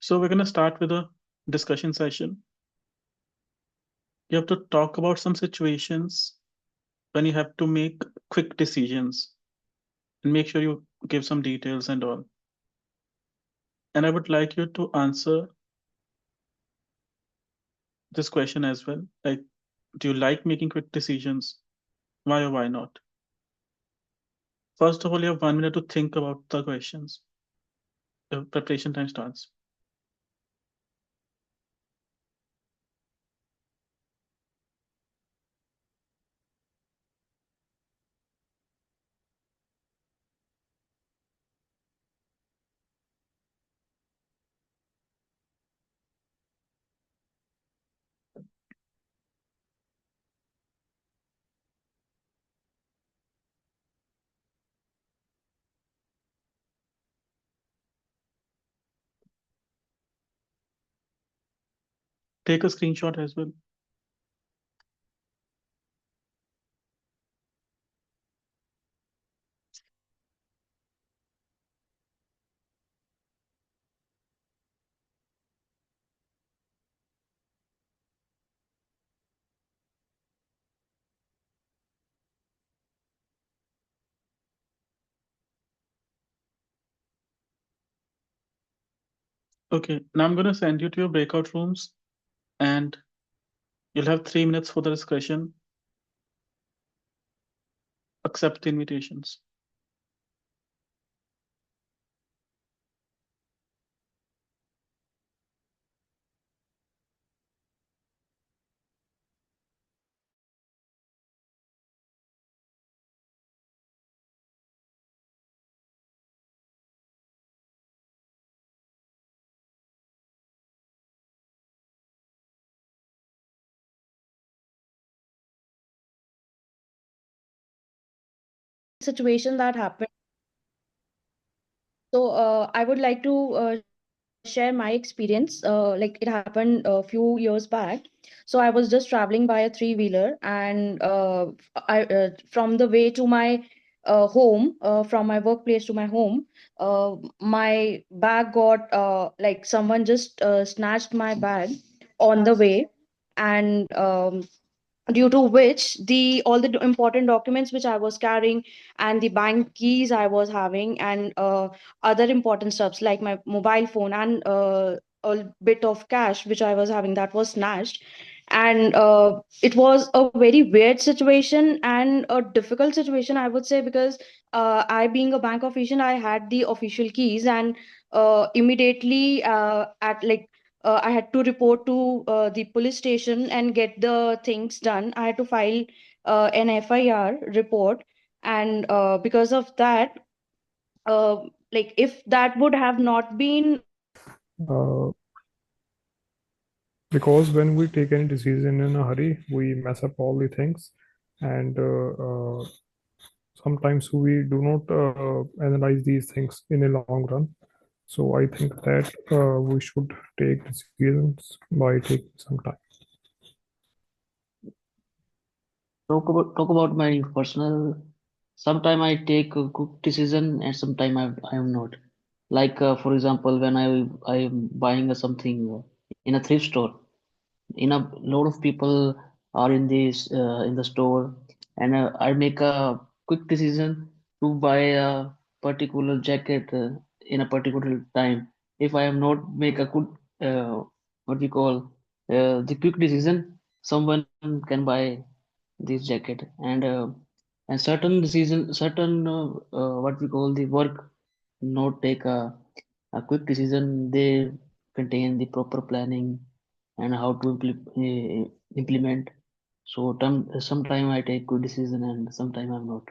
So we're going to start with a discussion session. You have to talk about some situations when you have to make quick decisions and make sure you give some details and all. And I would like you to answer this question as well. Like, do you like making quick decisions? Why or why not? First of all, you have 1 minute to think about the questions. The preparation time starts. Take a screenshot as well. Okay, now I'm going to send you to your breakout rooms and you'll have 3 minutes for the discussion. Accept the invitations. Situation that happened. So I would like to share my experience. Like it happened a few years back. So I was just traveling by a three-wheeler, and from the way to my home, from my workplace to my home, my bag got like someone just snatched my bag on the way, and due to which the all the important documents which I was carrying and the bank keys I was having and other important stuffs like my mobile phone and a bit of cash which I was having, that was snatched. And it was a very weird situation and a difficult situation, I would say, because I, being a bank official, I had the official keys, and immediately at like I had to report to the police station and get the things done. I had to file an FIR report, and because of that, uh, like if that would have not been Uh, because when we take any decision in a hurry, we mess up all the things, and sometimes we do not analyze these things in a long run. So I think that we should take decisions by taking some time. Talk about my personal. Sometime I take a good decision and sometime I am not. Like for example, when I am buying something in a thrift store, in a lot of people are in this in the store, and I make a quick decision to buy a particular jacket in a particular time. If I am not make a good what we call the quick decision, someone can buy this jacket. And certain decision, certain what we call the work, not take a quick decision. They contain the proper planning and how to implement. So sometime I take good decision and sometime I'm not.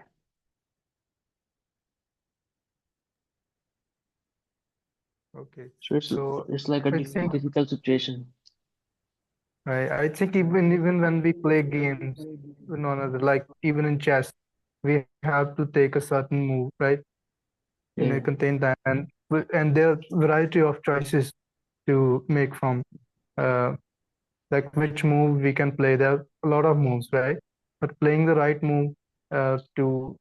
Okay, So so it's like a I think difficult situation. I think even when we play games with one another, like even in chess, we have to take a certain move, right? In a Yeah. contained time, and there are variety of choices to make from uh, like which move we can play. There are a lot of moves, right? But playing the right move to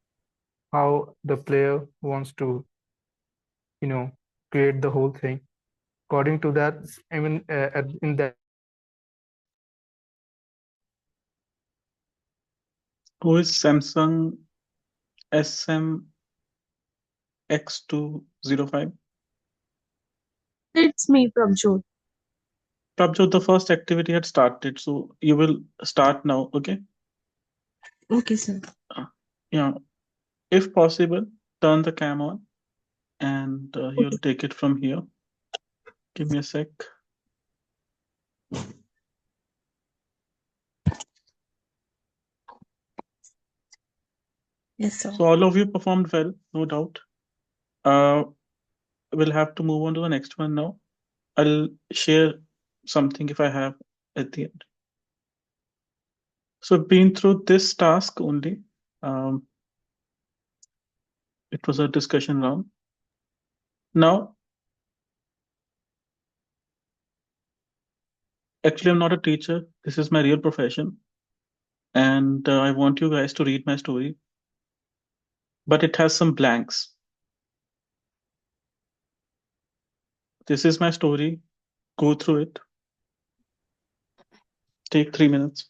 how the player wants to, you know, create the whole thing. according to that, I mean, in that Who is Samsung SMX205? It's me, Prabjot. Prabjot, the first activity had started, so you will start now, okay? Okay, sir. Yeah, if possible, turn the cam on and you'll take it from here. Give me a sec. Yes, sir. So all of you performed well, no doubt. Uh, we'll have to move on to the next one now. I'll share something if I have at the end. So I've been through this task only. Um, it was a discussion round. Now, actually, I'm not a teacher. This is my real profession. And I want you guys to read my story. But it has some blanks. This is my story. Go through it. Take 3 minutes.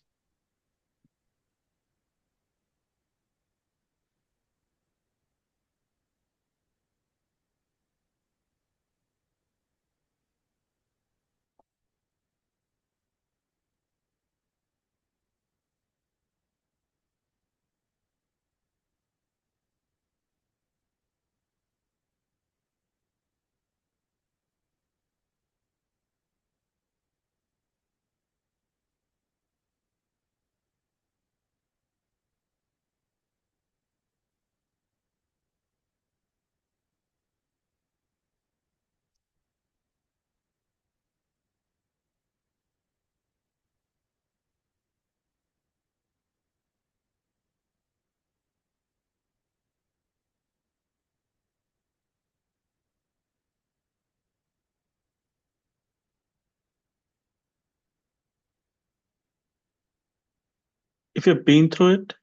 If you've been through it,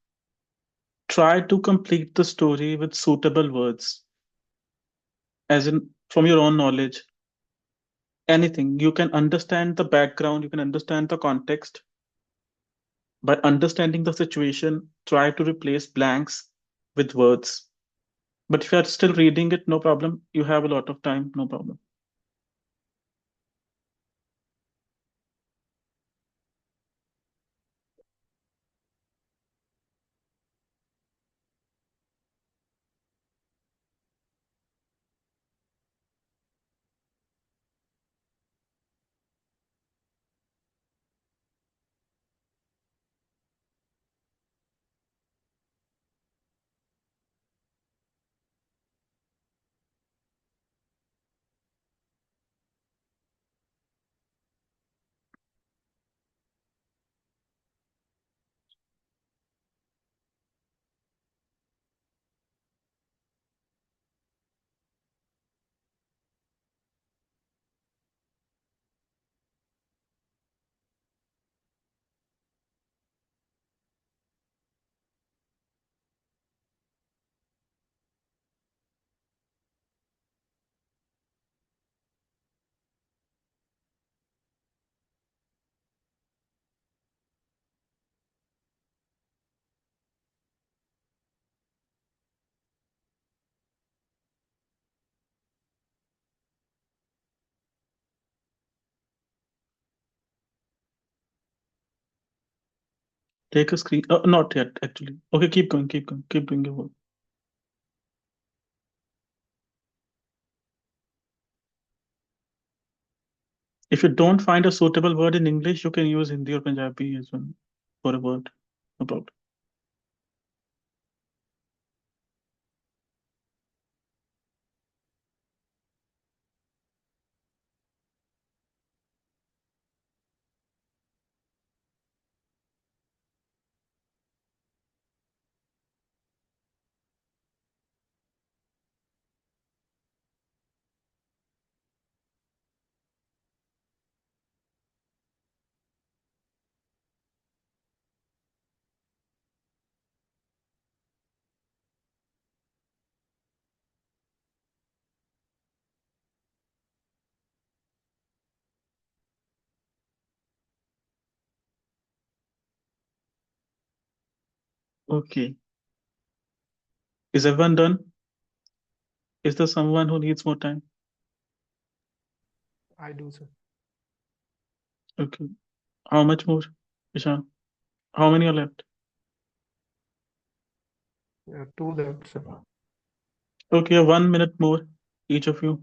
try to complete the story with suitable words, as in from your own knowledge. Anything. You can understand the background, you can understand the context. By understanding the situation, try to replace blanks with words. But if you are still reading it, no problem. You have a lot of time, no problem. Take a screen. Not yet, actually. Okay, keep going, keep going, keep doing your work. If you don't find a suitable word in English, you can use Hindi or Punjabi as well for a word. No problem. Okay. Is everyone done? Is there someone who needs more time? I do, sir. Okay. How much more, Ishan? How many are left? Two left, sir. Okay, 1 minute more, each of you.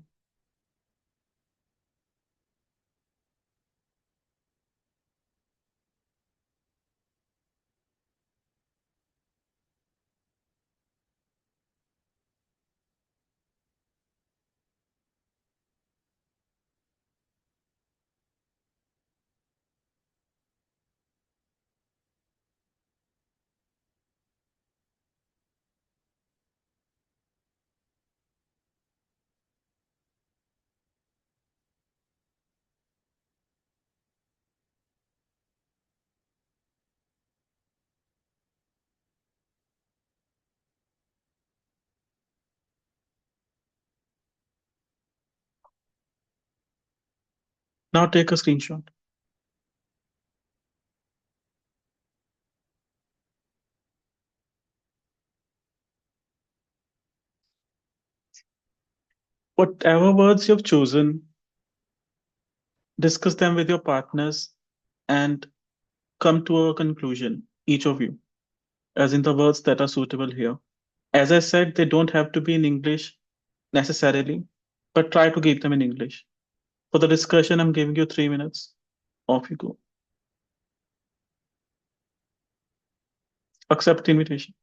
Now take a screenshot. Whatever words you've chosen, discuss them with your partners and come to a conclusion, each of you, as in the words that are suitable here. As I said, they don't have to be in English necessarily, but try to keep them in English. For the discussion, I'm giving you 3 minutes. Off you go. Accept the invitation.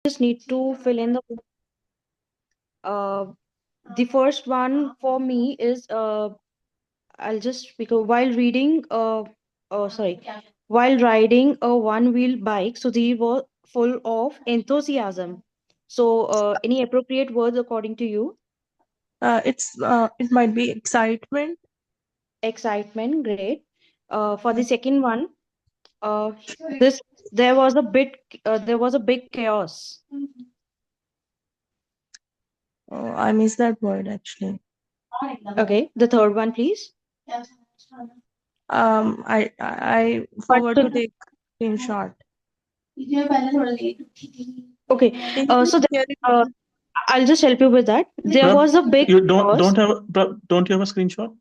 Just need to fill in uh, the first one for me is I'll just because while reading oh sorry while riding a one wheel bike, so they were full of enthusiasm. So any appropriate words according to you? It might be excitement. Excitement, great. For the second one, uh, this there was a big chaos. I miss that word actually. Okay, the third one, please. I But forgot to take screenshot. okay, Can you so share it? I'll just help you with that. There Prab, was a big you chaos. don't you have a screenshot?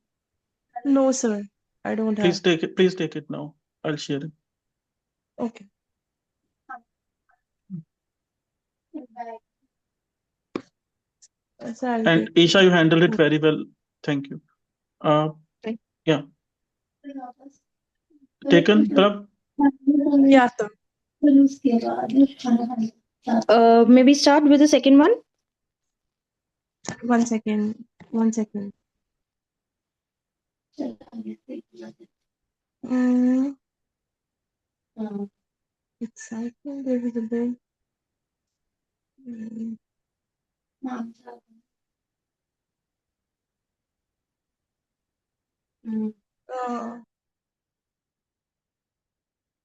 No, sir. I don't Please have. take it. Please take it now. I'll share it. Okay. So I'll And take. Isha, you handled it very well. Thank you. Uh, yeah. Taken, Prab? Yeah, sir. Maybe start with the second one. 1 second. 1 second. Mm, excitement. There is a big. Mm, uh,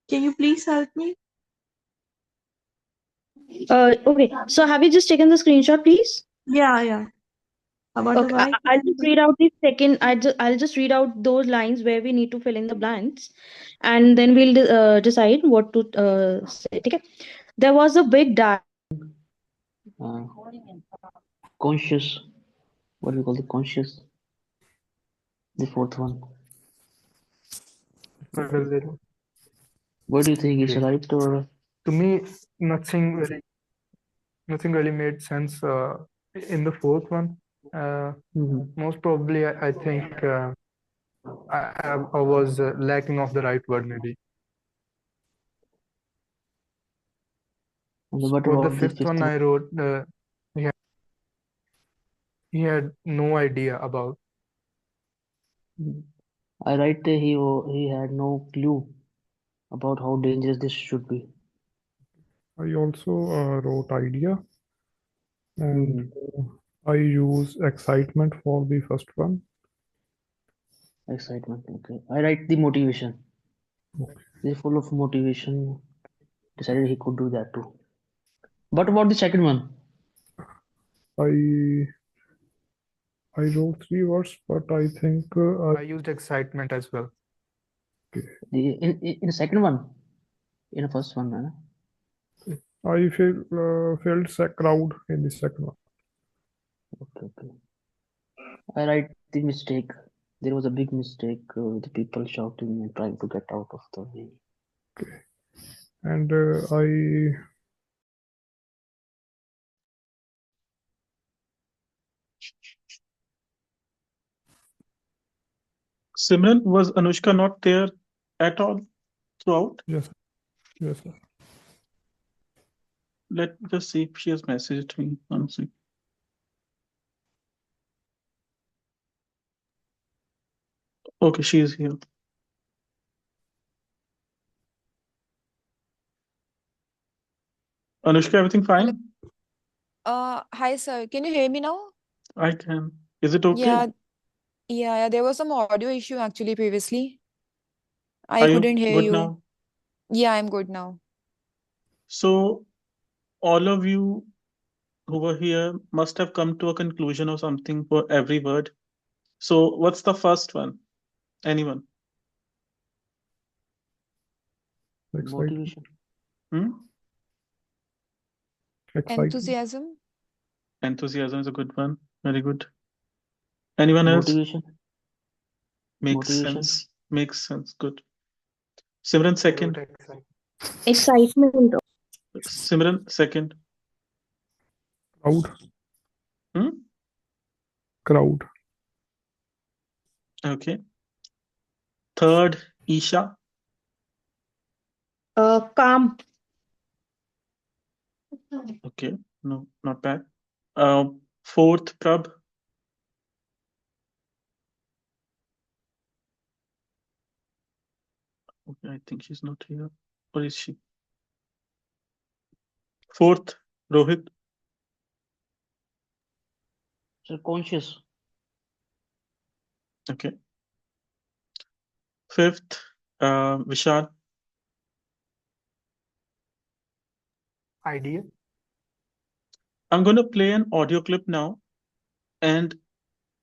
can you please help me? Okay, so have you just taken the screenshot, please? Yeah, yeah. How about the Okay, bike? I'll just read out the second. I'll just read out those lines where we need to fill in the blanks, and then we'll decide what to say. Okay. There was a big Uh, conscious. What do you call the conscious? The fourth one. What do you think? Is Okay. right or? To me, nothing really made sense in the fourth one. Most probably, I think I was lacking of the right word, maybe. And what For the about the fifth fifth one, one? I wrote he had no idea about. I write he had no clue about how dangerous this should be. I also wrote idea, and Mhm. I use excitement for the first one. Excitement. Okay. I write the motivation. Okay. They're full of motivation. decided he could do that too. What about the second one? I I wrote three words, but I think I used excitement as well. In the second one, in the first one, huh? I felt crowd in the second one. Okay. I write the mistake. There was a big mistake. The people shouting and trying to get out of the way. And I Simran, was Anushka not there at all throughout? yes, yes, sir. Let me just see if she has messaged me. One sec. Okay, she is here. Anushka, everything fine? Hi sir, can you hear me now? I can. Is it okay? Yeah, there was some audio issue actually previously. I Are you couldn't hear good you. now? Yeah, I'm good now. So all of you who were here must have come to a conclusion or something for every word. So what's the first one? Anyone? Excitement. Motivation. Excitement. Enthusiasm. Enthusiasm is a good one. Very good. Anyone else? Motivation. Makes Motivation. sense. Makes sense. Good. Simran, I second. wrote excitement. Excitement. Simran, second. Crowd. Hmm? Crowd. Okay. Third, Isha. Calm. Okay. No, not bad. Fourth, Prab. Okay, I think she's not here. Or is she? Fourth, Rohit. So conscious. Okay. Fifth, Vishal. Idea. I'm going to play an audio clip now, and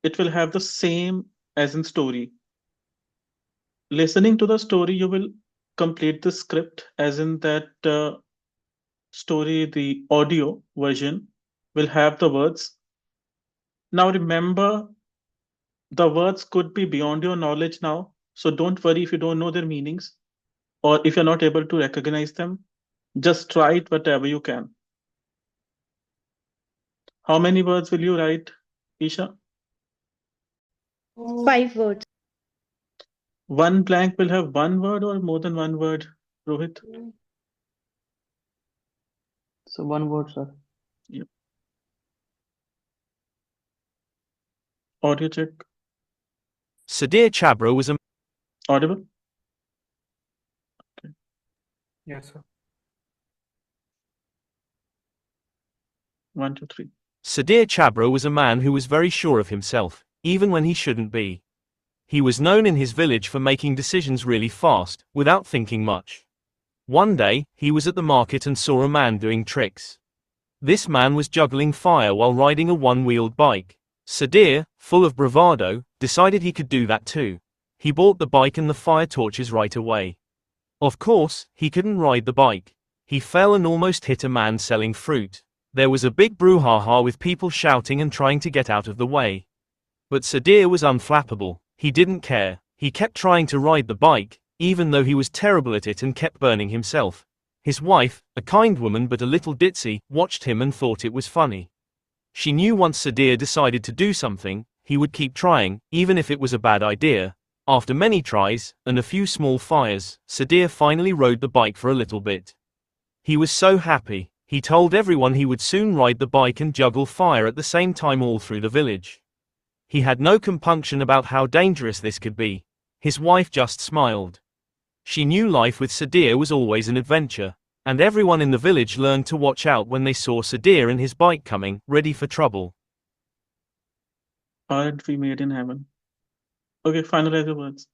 it will have the same as in story. Listening to the story, you will complete the script, as in that story, the audio version will have the words. Now remember, the words could be beyond your knowledge now, so don't worry if you don't know their meanings or if you're not able to recognize them. Just write whatever you can. How many words will you write, Isha? 5 words. One blank will have one word or more than one word, Rohit? So one word, sir. Yep. Audio check. Sudhir Chabra was a Audible? Yes, sir. 1, 2, 3. Sudhir Chabra was a man who was very sure of himself, even when he shouldn't be. He was known in his village for making decisions really fast, without thinking much. One day, he was at the market and saw a man doing tricks. This man was juggling fire while riding a one-wheeled bike. Sudhir, full of bravado, decided he could do that too. He bought the bike and the fire torches right away. Of course, he couldn't ride the bike. He fell and almost hit a man selling fruit. There was a big brouhaha with people shouting and trying to get out of the way. But Sudhir was unflappable. He didn't care. He kept trying to ride the bike, even though he was terrible at it and kept burning himself. His wife, a kind woman but a little ditzy, watched him and thought it was funny. She knew once Sudhir decided to do something, he would keep trying, even if it was a bad idea. After many tries, and a few small fires, Sudhir finally rode the bike for a little bit. He was so happy. He told everyone he would soon ride the bike and juggle fire at the same time all through the village. He had no compunction about how dangerous this could be. His wife just smiled. She knew life with Sudhir was always an adventure, and everyone in the village learned to watch out when they saw Sudhir and his bike coming, ready for trouble. Aren't we made in heaven? Okay, finalize the words.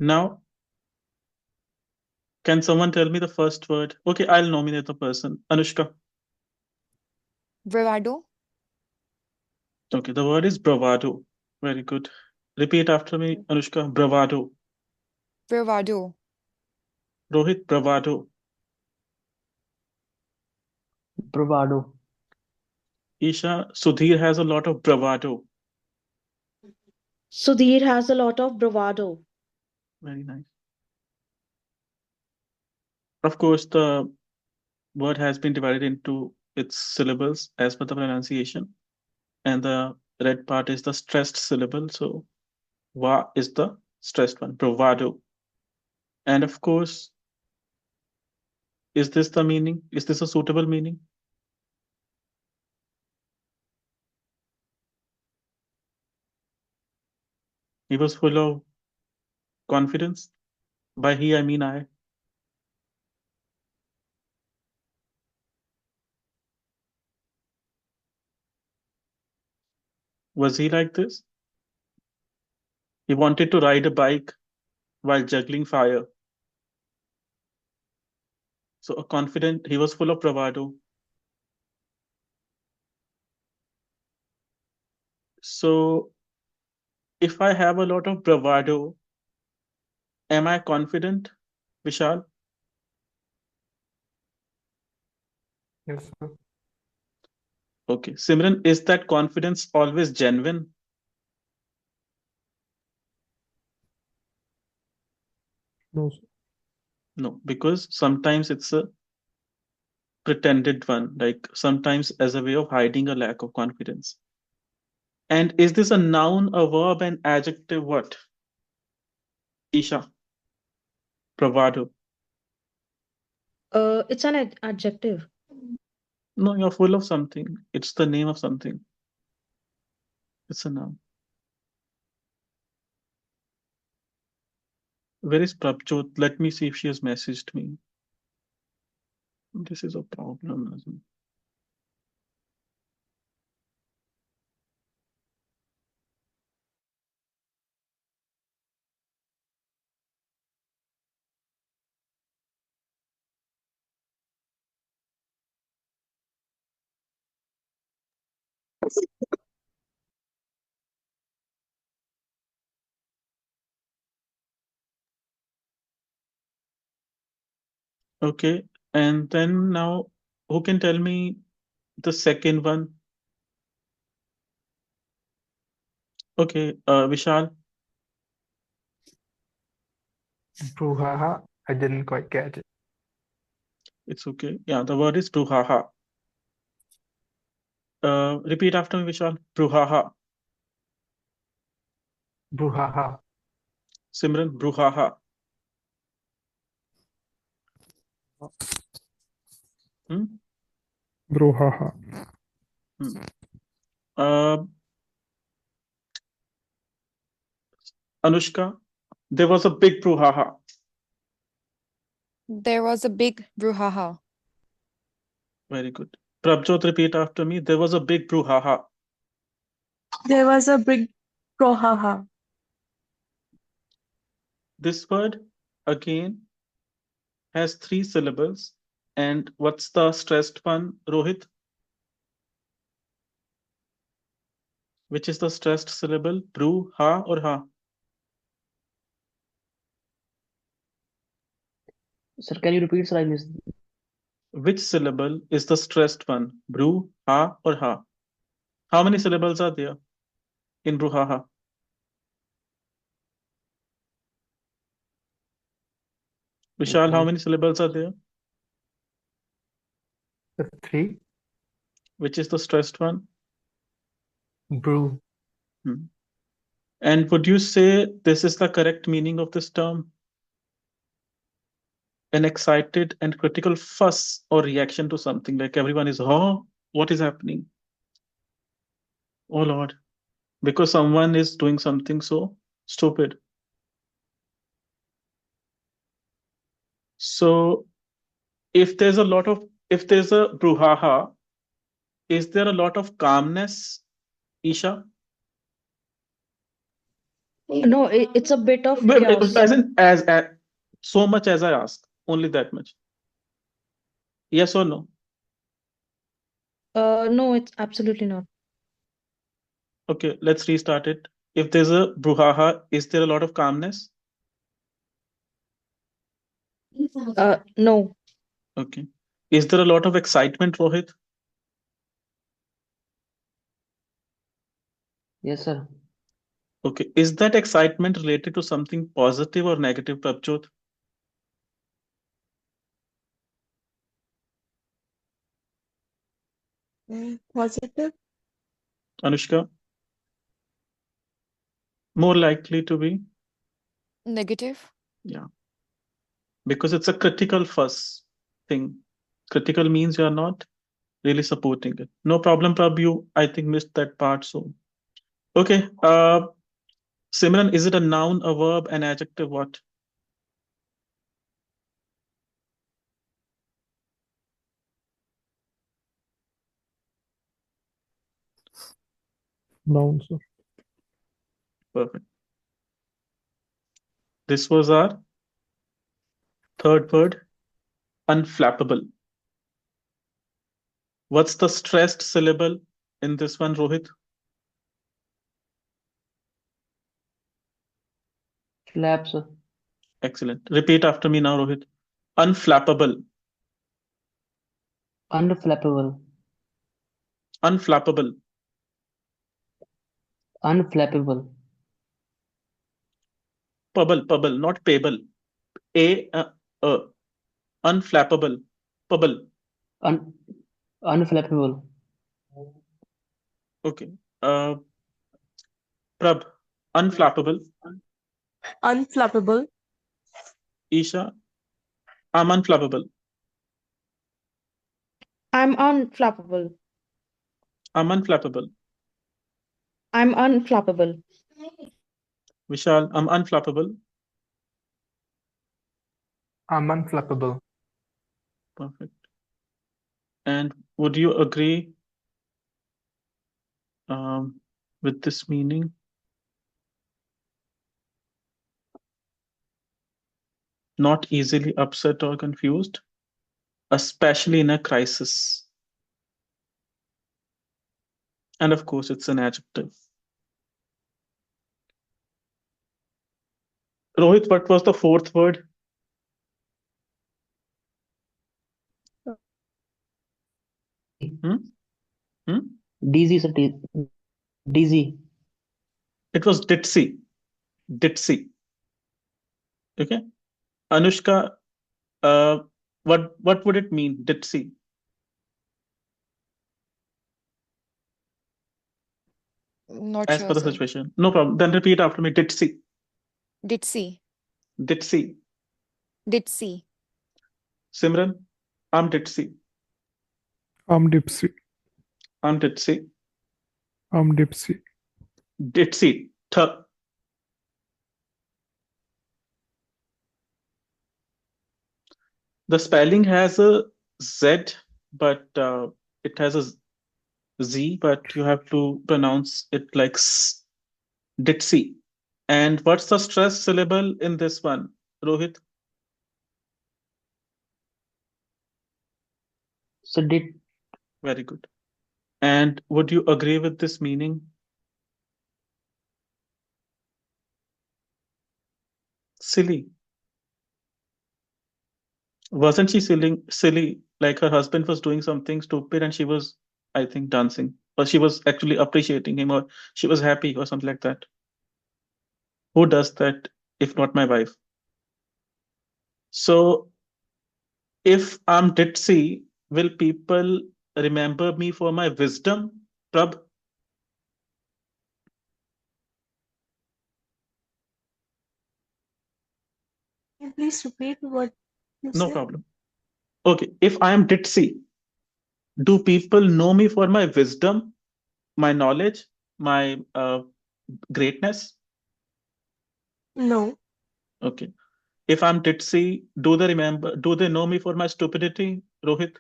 Now, can someone tell me the first word? Okay, I'll nominate the person. Anushka. Bravado. Okay, the word is bravado. Very good. Repeat after me, Anushka. Bravado. Bravado. Rohit, bravado. Bravado. Isha, Sudhir has a lot of bravado. Sudhir has a lot of bravado. Very nice. Of course, the word has been divided into its syllables as per the pronunciation, and the red part is the stressed syllable. So, va is the stressed one, bravado. And of course, is this the meaning? Is this a suitable meaning? He was full of confidence. By he, I mean I. Was he like this? He wanted to ride a bike while juggling fire. So a confident, he was full of bravado. So if I have a lot of bravado, am I confident, Vishal? Yes, sir. Okay. Simran, is that confidence always genuine? No, sir. No, because sometimes it's a pretended one, like sometimes as a way of hiding a lack of confidence. And is this a noun, a verb, an adjective? What? Isha, bravado. It's an adjective. No, you're full of something. It's the name of something. It's a noun. Where is Prabjot? Let me see if she has messaged me. This is a problem. Isn't it? Okay. And then now, who can tell me the second one? Okay, Vishal, Brouhaha. I didn't quite catch it. it's okay. Yeah, the word is brouhaha. Repeat after me, Vishal. Brouhaha. Brouhaha. Simran, brouhaha. Hmm? Brouhaha. Hmm. Uh, Anushka, there was a big brouhaha. There was a big brouhaha. Very good. Prabjot, repeat after me. There was a big brouhaha. There was a big brouhaha. This word, again, has three syllables. And what's the stressed one, Rohit? Which is the stressed syllable? Bru, ha, or ha? Sir, can you repeat, sir? I missed. Which syllable is the stressed one? Bru, ha, or ha? How many syllables are there in brouhaha? Vishal, how many syllables are there? The three. Which is the stressed one? Brew. Hmm. And would you say this is the correct meaning of this term? An excited and critical fuss or reaction to something, like everyone is, oh, what is happening? Oh Lord, because someone is doing something so stupid. So if there's a brouhaha, is there a lot of calmness, Isha? No, it's a bit of chaos. As in, as so much as I ask, only that much. Yes or no? No, it's absolutely not. Okay, let's restart it. If there's a brouhaha, is there a lot of calmness? No. Okay. Is there a lot of excitement, Rohit? Yes, sir. Okay. Is that excitement related to something positive or negative, Prabjot? Positive. Anushka? More likely to be? Negative. Yeah. Because it's a critical fuss thing. Critical means you're not really supporting it. No problem, Prab. You, I think, missed that part. So, okay. Simran, is it a noun, a verb, an adjective? What? Noun, sir. Perfect. This was our third word, unflappable. What's the stressed syllable in this one, Rohit? Flap, sir. Excellent. Repeat after me now, Rohit. Unflappable. Unflappable. Unflappable. Unflappable. Pubble, not pable. A. Unflappable. Pubble. Un Unflappable. Okay. Uh, Prab. Unflappable. Unflappable. Isha. I'm unflappable. I'm unflappable. I'm unflappable. I'm unflappable. Vishal. I'm unflappable. I'm unflappable. Perfect. And would you agree um, with this meaning? Not easily upset or confused, especially in a crisis. And of course, it's an adjective. Rohit, what was the fourth word? Hmm? Hmm? Dizzy, sir. Dizzy. It was ditzy. Ditzy. Okay. Anushka, uh, what would it mean? Ditzy. Not As per sure, the sir. situation. No problem. Then repeat after me. Ditzy. Ditzy. Ditzy. Ditzy. Simran, I'm ditzy. I'm dipsy. I'm ditzy. I'm dipsy. Ditzy. The spelling has a Z, but it has a Z, but you have to pronounce it like S. Ditzy. And what's the stress syllable in this one, Rohit? So did Very good. And would you agree with this meaning? Silly. Wasn't she silly? Like her husband was doing something stupid and she was, I think, dancing. Or she was actually appreciating him, or she was happy, or something like that. Who does that if not my wife? So if I'm ditzy, will people remember me for my wisdom, Prab? Can you please repeat what you No said? problem. Okay, if I am ditzy, do people know me for my wisdom, my knowledge, my greatness? No. Okay. If I'm ditzy, do they know me for my stupidity, Rohit?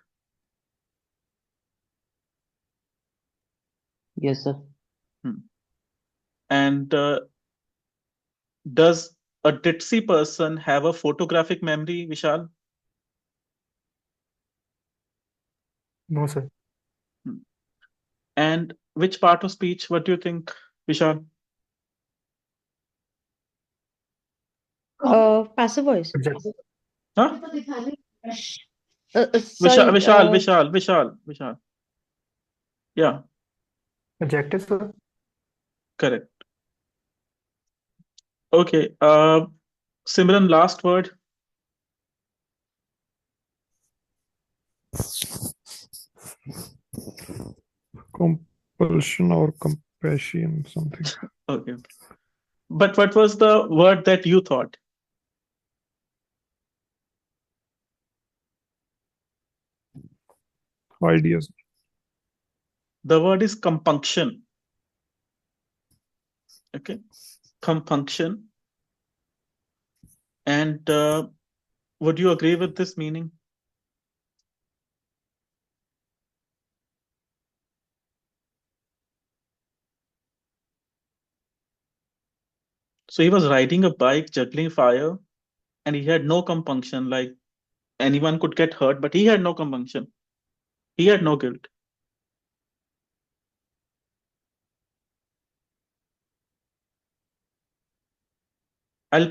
yes, sir. Hmm. And Does a ditzy person have a photographic memory, Vishal? No, sir. Hmm. And which part of speech? What do you think, Vishal? Passive voice. Adjective. Huh? Sorry. Vishal. Yeah, Adjective, sir. correct. Okay. Simran, last word. Compulsion or compassion, something. Okay. But what was the word that you thought? Ideas. The word is compunction. Okay. Compunction. And would you agree with this meaning? So he was riding a bike, juggling fire, and he had no compunction. Like anyone could get hurt, but he had no compunction. He had no guilt. I'll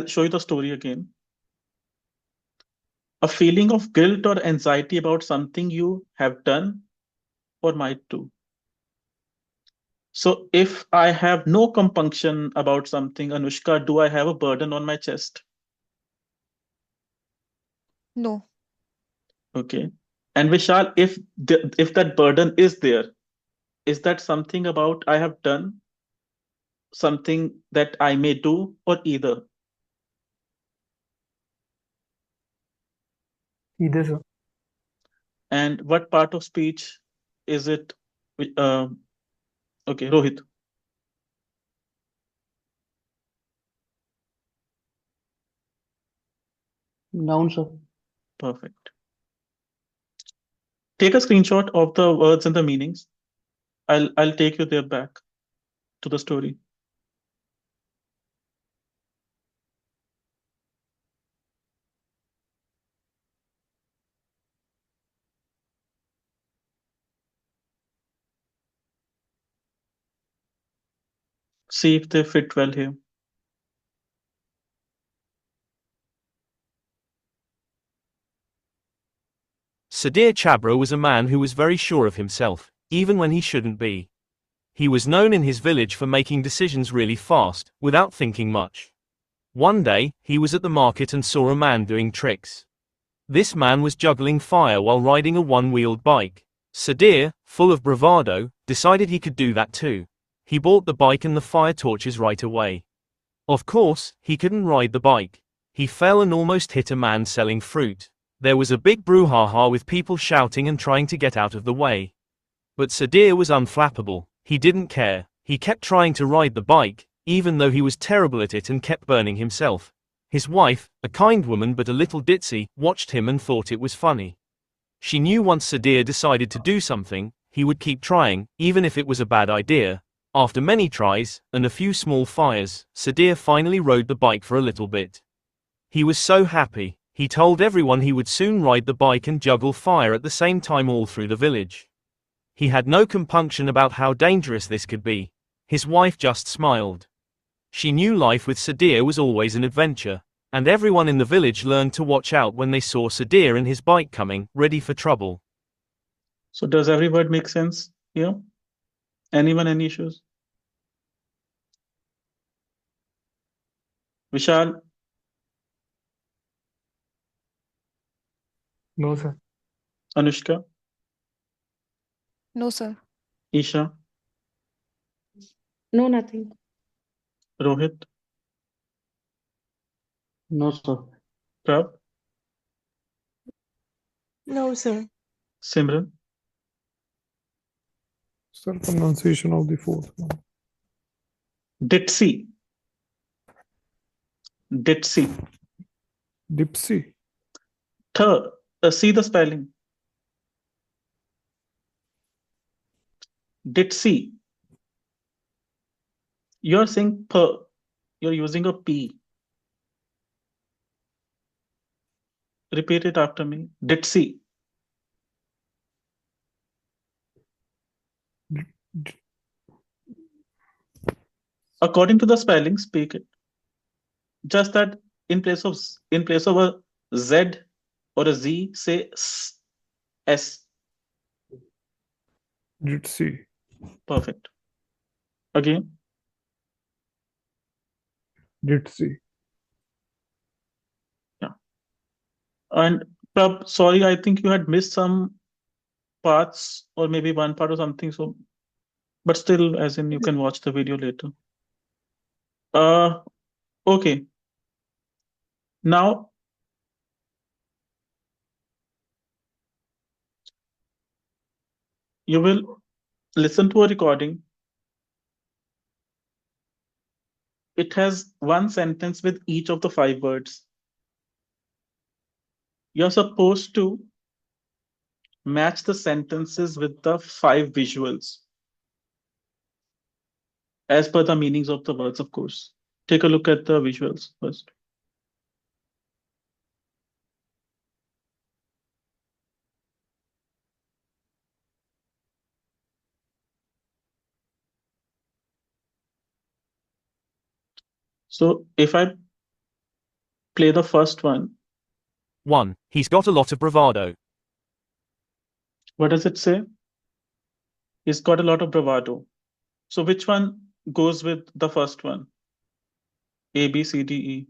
show you the story again. A feeling of guilt or anxiety about something you have done or might do. So if I have no compunction about something, Anushka, do I have a burden on my chest? No. Okay. And Vishal, if that burden is there, is that something about I have done, something that I may do, or either? Either, sir. And what part of speech is it? Uh, okay, Rohit, Noun, sir. perfect. Take a screenshot of the words and the meanings. I'll take you there back to the story. See if they fit well here. Sudhir Chabra was a man who was very sure of himself, even when he shouldn't be. He was known in his village for making decisions really fast, without thinking much. One day, he was at the market and saw a man doing tricks. This man was juggling fire while riding a one-wheeled bike. Sudhir, full of bravado, decided he could do that too. He bought the bike and the fire torches right away. Of course, he couldn't ride the bike. He fell and almost hit a man selling fruit. There was a big brouhaha with people shouting and trying to get out of the way. But Sudhir was unflappable. He didn't care. He kept trying to ride the bike, even though he was terrible at it and kept burning himself. His wife, a kind woman but a little ditzy, watched him and thought it was funny. She knew once Sudhir decided to do something, he would keep trying, even if it was a bad idea. After many tries, and a few small fires, Sudhir finally rode the bike for a little bit. He was so happy. He told everyone he would soon ride the bike and juggle fire at the same time all through the village. He had no compunction about how dangerous this could be. His wife just smiled. She knew life with Sudhir was always an adventure, and everyone in the village learned to watch out when they saw Sudhir and his bike coming, ready for trouble. So does every word make sense here? Anyone, any issues? Vishal, No, sir. Anushka, No, sir. Isha, No, nothing. Rohit, No, sir. Prab, No, sir. Simran, Sir, pronunciation of the fourth one. Ditzy, Ditzy. Dipsy. See the spelling. Ditzy. You're saying per. You're using a P. Repeat it after me. Ditzy. According to the spelling, speak it. Just that in place of a Z or a Z, say S. Jitsi. Perfect. Again. Jitsi. Yeah. And sorry, I think you had missed some parts or maybe one part or something. So, but still, as in you can watch the video later. Uh, okay. Now you will listen to a recording. It has one sentence with each of the 5 words. You're supposed to match the sentences with the 5 visuals as per the meanings of the words, of course. Take a look at the visuals first. So if I play the first one, 1. He's got a lot of bravado. what does it say? He's got a lot of bravado. So which one goes with the first one? A, B, C, D, E.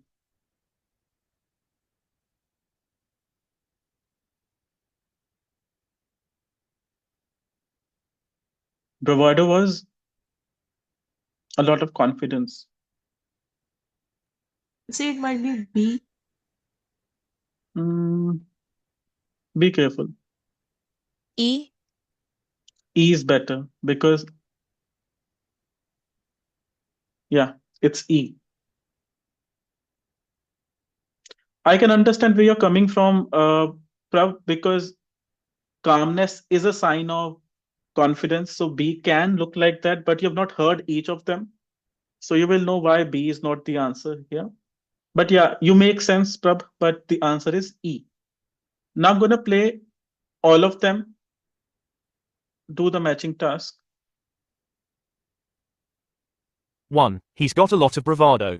Bravado was a lot of confidence. Say it might be B. Be careful. E. E is better because, yeah, it's E. I can understand where you're coming from, Prav, because calmness is a sign of confidence. So B can look like that, but you've not heard each of them. So you will know why B is not the answer here. But yeah, you make sense, Prab, but the answer is E. Now I'm going to play all of them, do the matching task. 1. He's got a lot of bravado.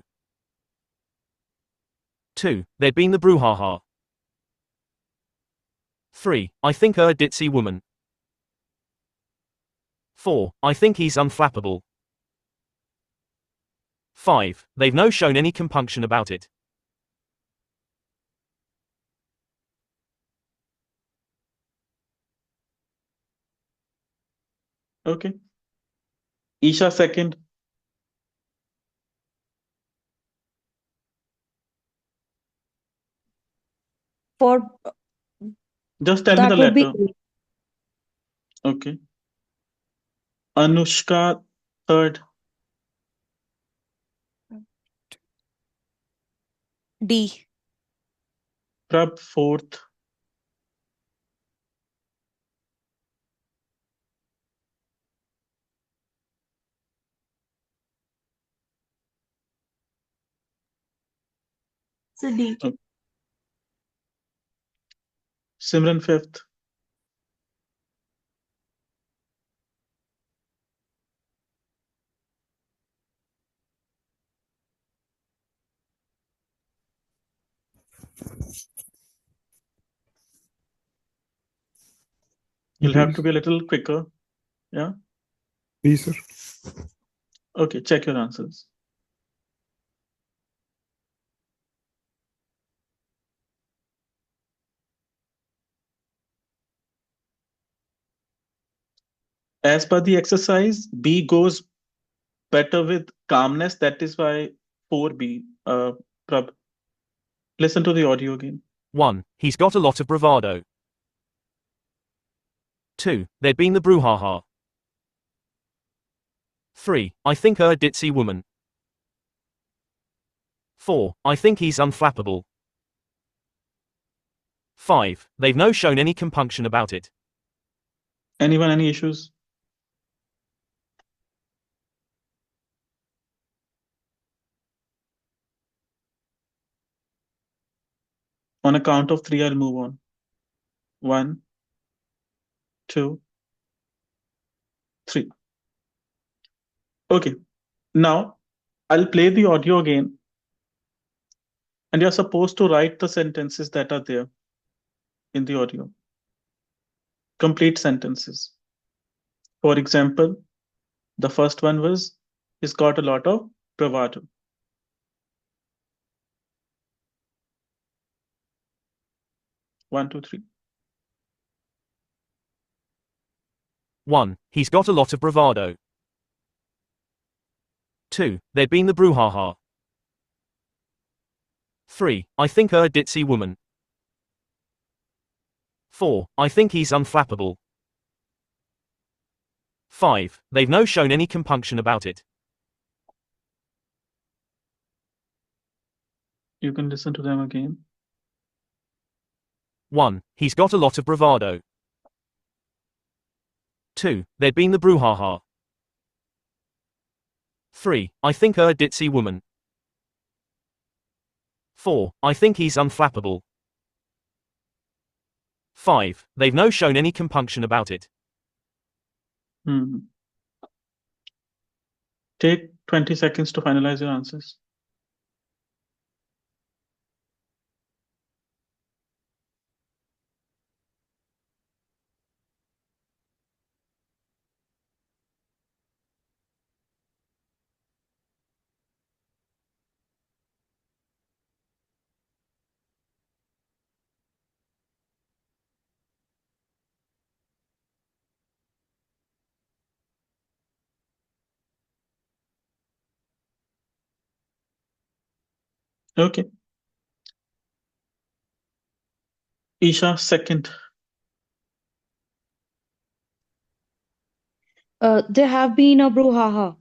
2. There'd been the brouhaha. 3. I think her a ditzy woman. 4. I think he's unflappable. 5. They've no shown any compunction about it. Okay. Isha second. For Just tell me the that would be letter. Okay. Anushka third. D. Prab fourth. So D. Simran fifth. You'll have to be a little quicker. Yeah. B, sir. Okay, check your answers. As per the exercise, B goes better with calmness. That is why 4B. Prab. Listen to the audio again. 1. He's got a lot of bravado. 2. There'd been the brouhaha. 3. I think her a ditzy woman. 4. I think he's unflappable. 5. They've no shown any compunction about it. Anyone, any issues? On a count of three, I'll move on. 1, 2, 3. Okay. Now I'll play the audio again, and you're supposed to write the sentences that are there in the audio. Complete sentences. For example, the first one was, he's got a lot of bravado. 1, 2, 3. 1. He's got a lot of bravado. 2. There'd been the brouhaha. 3. I think her a ditzy woman. 4. I think he's unflappable. 5. They've no shown any compunction about it. You can listen to them again. 1. He's got a lot of bravado. 2. There'd been the brouhaha. 3. I think her a ditzy woman. 4. I think he's unflappable. 5. They've no shown any compunction about it. Take 20 seconds to finalize your answers. Okay. Isha, second. There have been a brouhaha.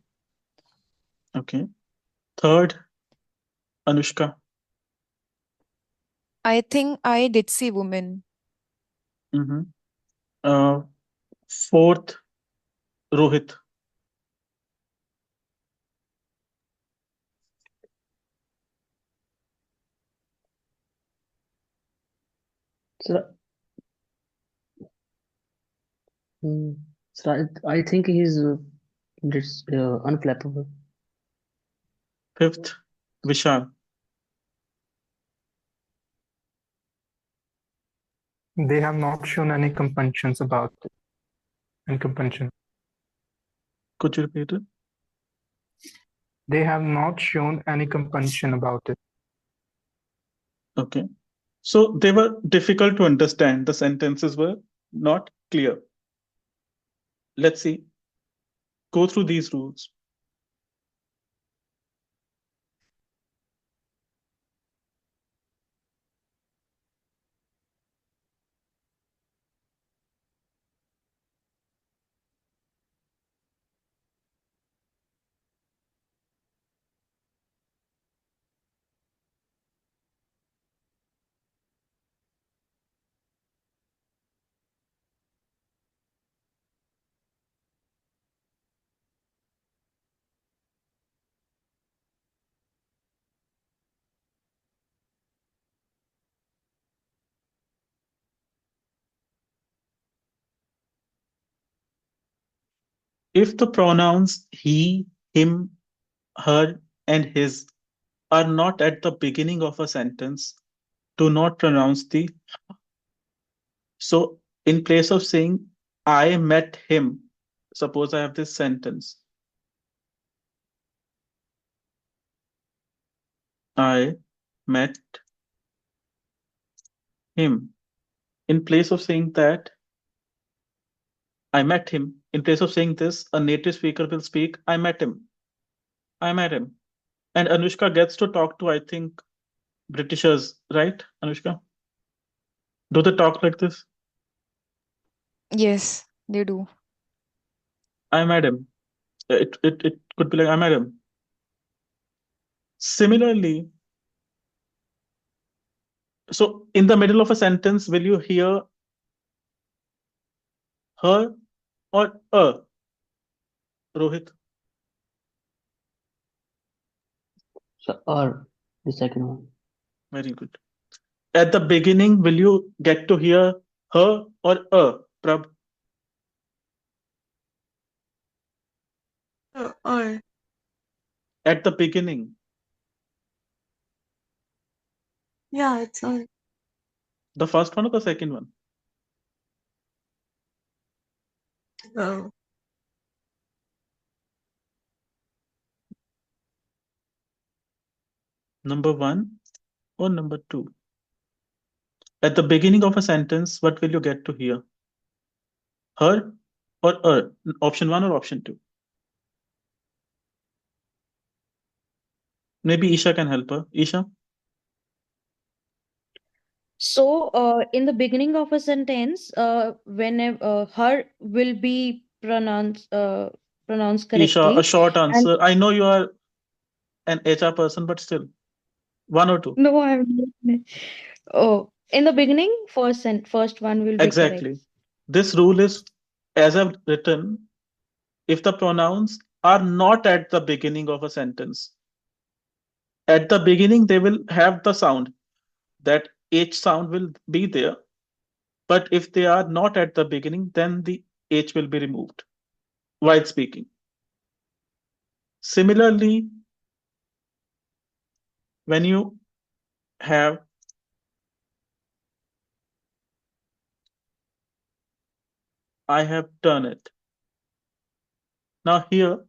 Okay. Third, Anushka. I think I did see woman. Fourth, Rohit. Sir, sir, I think he's unflappable. Fifth, Vishal. They have not shown any compunctions about it. And compunction. Could you repeat it? They have not shown any compunction about it. Okay. So they were difficult to understand. The sentences were not clear. Let's see. Go through these rules. If the pronouns he, him, her, and his are not at the beginning of a sentence, do not pronounce the. So in place of saying, I met him, suppose I have this sentence. I met him. In place of saying that, I met him, in place of saying this, a native speaker will speak, I met him. I met him. And Anushka gets to talk to, I think, Britishers, right, Anushka? Do they talk like this? Yes, they do. I met him. It could be like, I met him. Similarly, so in the middle of a sentence, will you hear her or Rohit? So, or the second one. Very good. At the beginning, will you get to hear her or Prab? Or At the beginning. yeah, it's or. The first one or the second one? Oh, Number one or number two? At the beginning of a sentence, what will you get to hear? Her or Option one or option two? Maybe Isha can help her. Isha? So, in the beginning of a sentence, whenever her will be pronounced Isha, a correctly, short and answer. I know you are an HR person, but still, one or two. no, I'm not. Oh, in the beginning, first one will be correct. Exactly. This rule is, as I've written, if the pronouns are not at the beginning of a sentence. At the beginning, they will have the sound, that H sound will be there. But if they are not at the beginning, then the H will be removed while speaking. Similarly, when you have I have done it. Now here,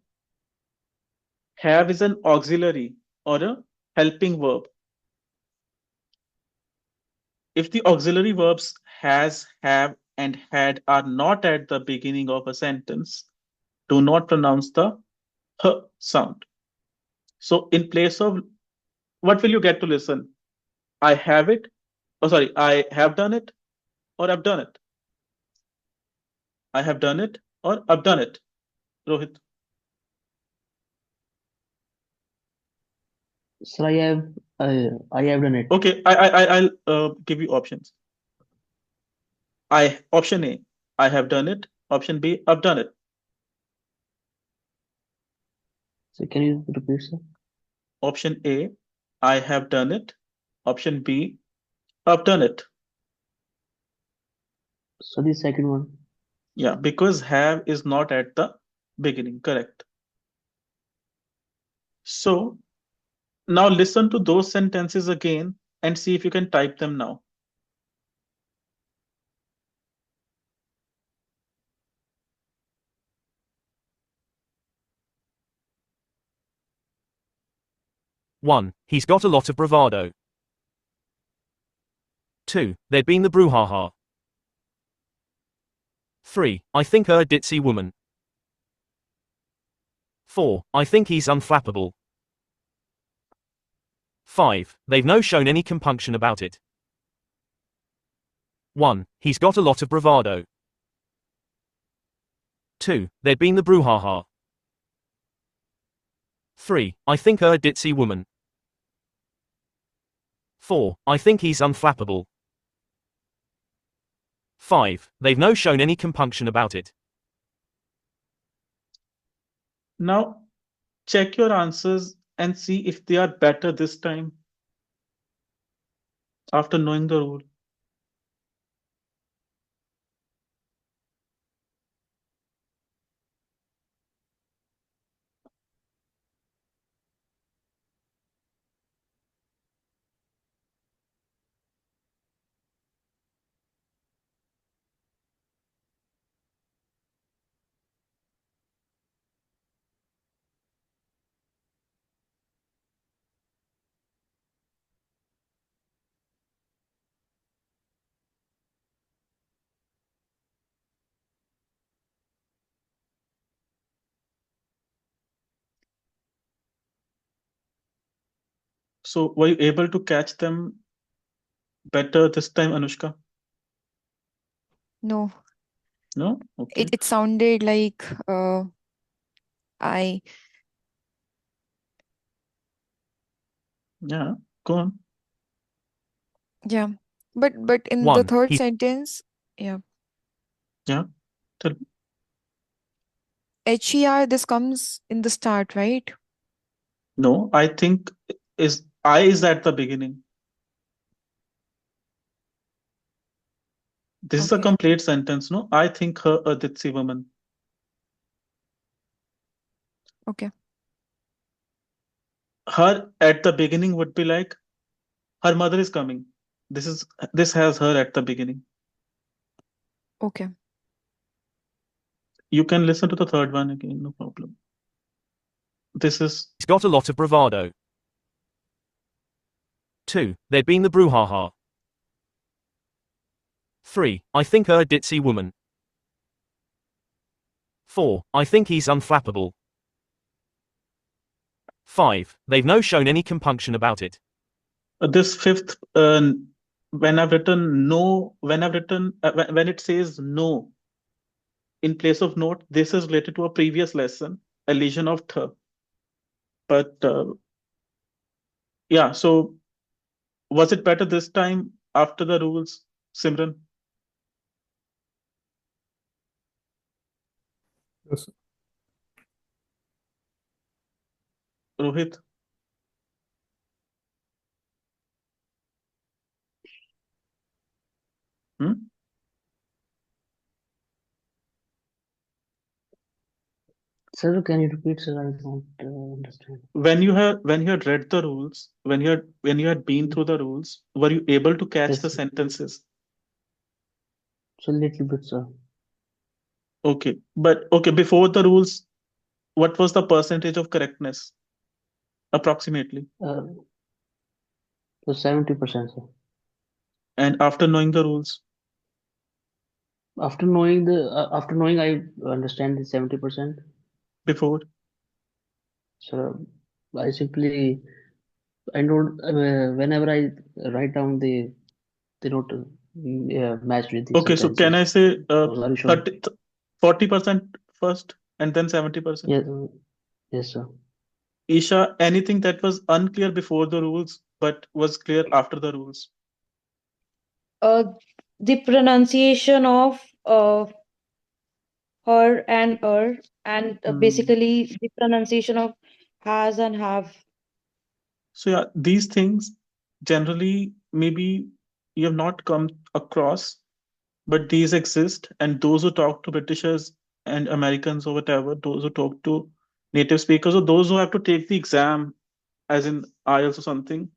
have is an auxiliary or a helping verb. If the auxiliary verbs has, have, and had are not at the beginning of a sentence, do not pronounce the h sound. So in place of, what will you get to listen? I have it. Oh, sorry. I have done it or I've done it. I have done it or I've done it. Rohit. Sir, I have done it. Okay. I'll give you options. Option A, I have done it. Option B, I've done it. So can you repeat, sir? Option A, I have done it. Option B, I've done it. So the second one. Yeah, because have is not at the beginning. Correct. So now listen to those sentences again and see if you can type them now. One, he's got a lot of bravado. Two, there'd been the brouhaha. Three, I think her a ditzy woman. Four, I think he's unflappable. Five, they've no shown any compunction about it. One, he's got a lot of bravado. Two, there'd been the brouhaha. Three, I think her a ditzy woman. Four, I think he's unflappable. Five, they've no shown any compunction about it. Now check your answers and see if they are better this time after knowing the rule. So were you able to catch them better this time, Anushka? No, No? Okay. it sounded like I Yeah, go on. yeah. But in the One, third he sentence, yeah. Yeah. Tell me. HER, this comes in the start, right? No, I think is I is at the beginning. This is a Okay. complete sentence, no? I think her a ditzy woman. Okay. Her at the beginning would be like, her mother is coming. This has her at the beginning. Okay. You can listen to the third one again, no problem. This is He's got a lot of bravado. 2. There'd been the brouhaha. 3. I think her a ditzy woman. 4. I think he's unflappable. 5. They've no shown any compunction about it. this fifth. When I've written no, when it says no in place of note, this is related to a previous lesson, elision of th. But yeah, so was it better this time after the rules, Simran, Yes. Rohit? Hmm? Sir, can you repeat, sir? I don't understand. When you had read the rules, when you had been Hmm. through the rules, were you able to catch Yes, the sir. sentences? So little bit, sir. Okay, but okay, before the rules, what was the percentage of correctness approximately? Uh, so 70%, sir. And after knowing the rules, After knowing, I understand the 70%. before? So I simply I don't whenever I write down the note matched with the Okay, so can sentences. I say So very sure. 30, 40% first and then 70%? Yes, yes, sir. Isha, anything that was unclear before the rules but was clear after the rules? Uh, the pronunciation of her and and Hmm. basically the pronunciation of has and have. So yeah, these things generally maybe you have not come across, but these exist, and those who talk to Britishers and Americans or whatever, those who talk to native speakers or those who have to take the exam, as in IELTS or something,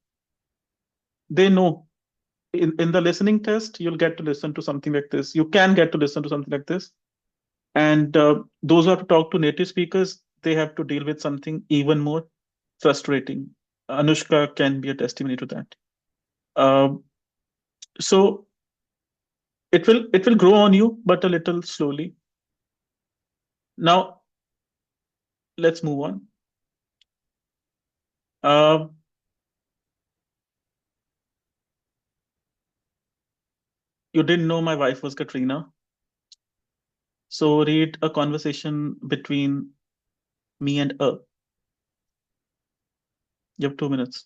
they know. In the listening test, you'll get to listen to something like this. You can get to listen to something like this. And those who have to talk to native speakers, they have to deal with something even more frustrating. Anushka can be a testimony to that. Uh, so it will grow on you, but a little slowly. Now let's move on. Uh, you didn't know my wife was Katrina, so read a conversation between me and her. You have 2 minutes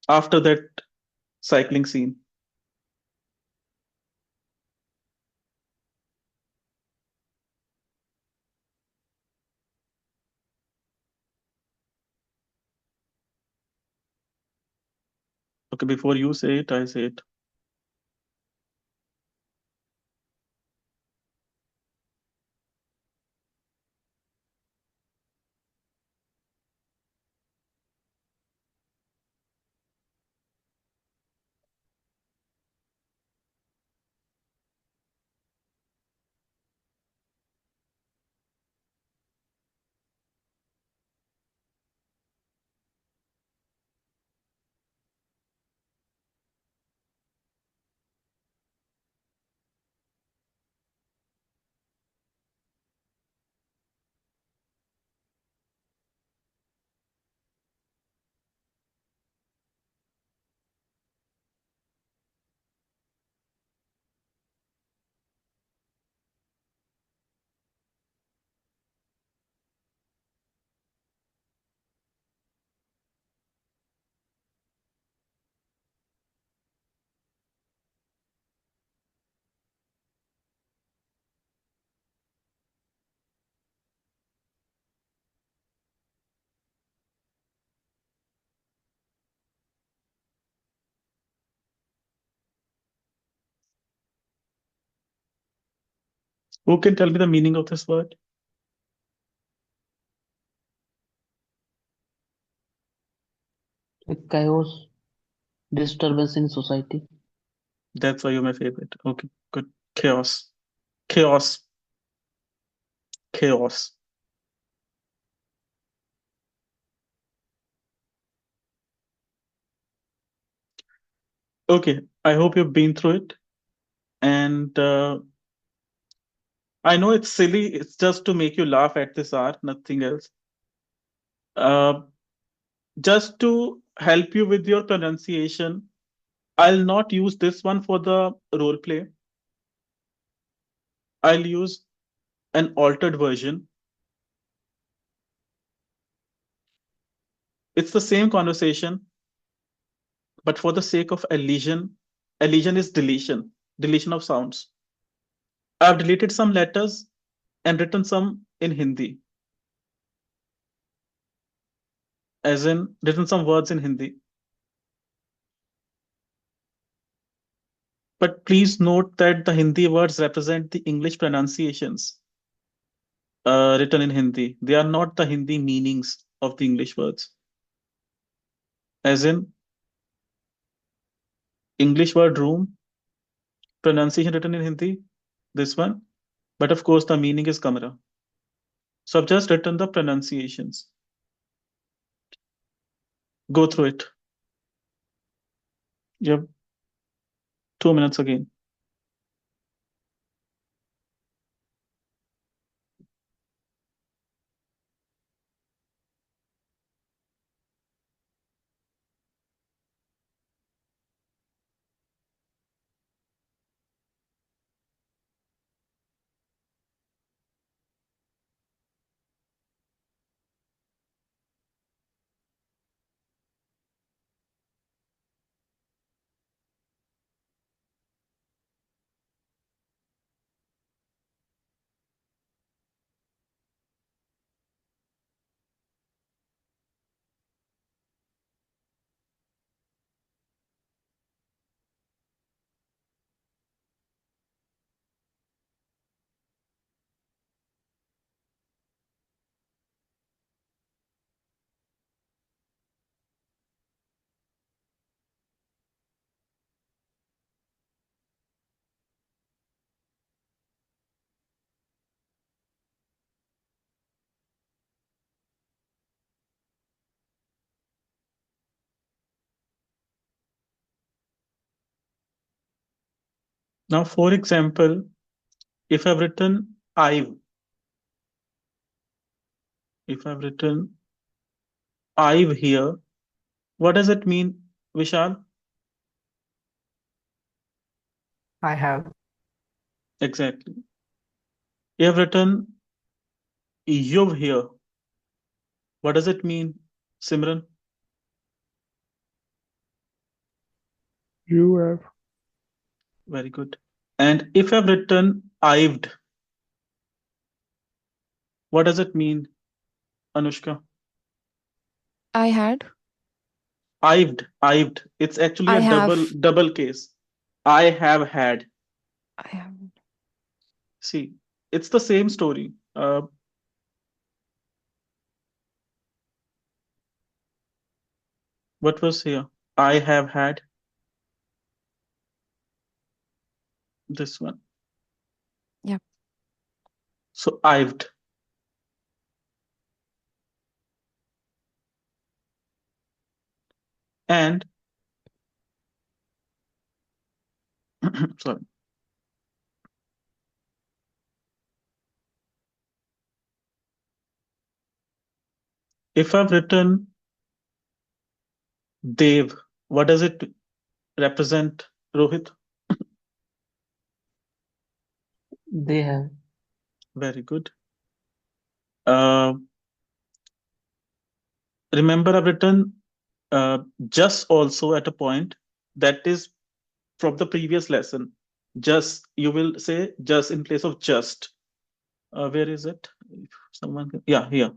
after that cycling scene. Okay, before you say it, I say it. Who can tell me the meaning of this word? Like chaos, disturbance in society. That's why you're my favorite. Okay, good. Chaos. Chaos. Chaos. Okay, I hope you've been through it. And I know it's silly, it's just to make you laugh at this hour, nothing else. Uh, just to help you with your pronunciation, I'll not use this one for the role play. I'll use an altered version. It's the same conversation, but for the sake of elision, elision is deletion, deletion of sounds. I've deleted some letters and written some in Hindi, as in written some words in Hindi. But please note that the Hindi words represent the English pronunciations written in Hindi. They are not the Hindi meanings of the English words. As in English word room, pronunciation written in Hindi, this one. But of course, the meaning is camera. So I've just written the pronunciations. Go through it. You have 2 minutes again. Now, for example, if I've written if I've written I've here, what does it mean, Vishal? I have. Exactly. You have written you've here. What does it mean, Simran? You have. Very good. And if I've written I'ved, what does it mean, Anushka? I had. I'ved. It's actually I a have. double case. I have had. I have. See, it's the same story. What was here? I have had this one. Yep. So I'ved. And sorry. If I've written Dev, what does it represent, Rohit? They have. Very good. Uh, remember, I've written just also at a point that is from the previous lesson. Just, you will say just in place of just. Where is it? If someone can, yeah, here.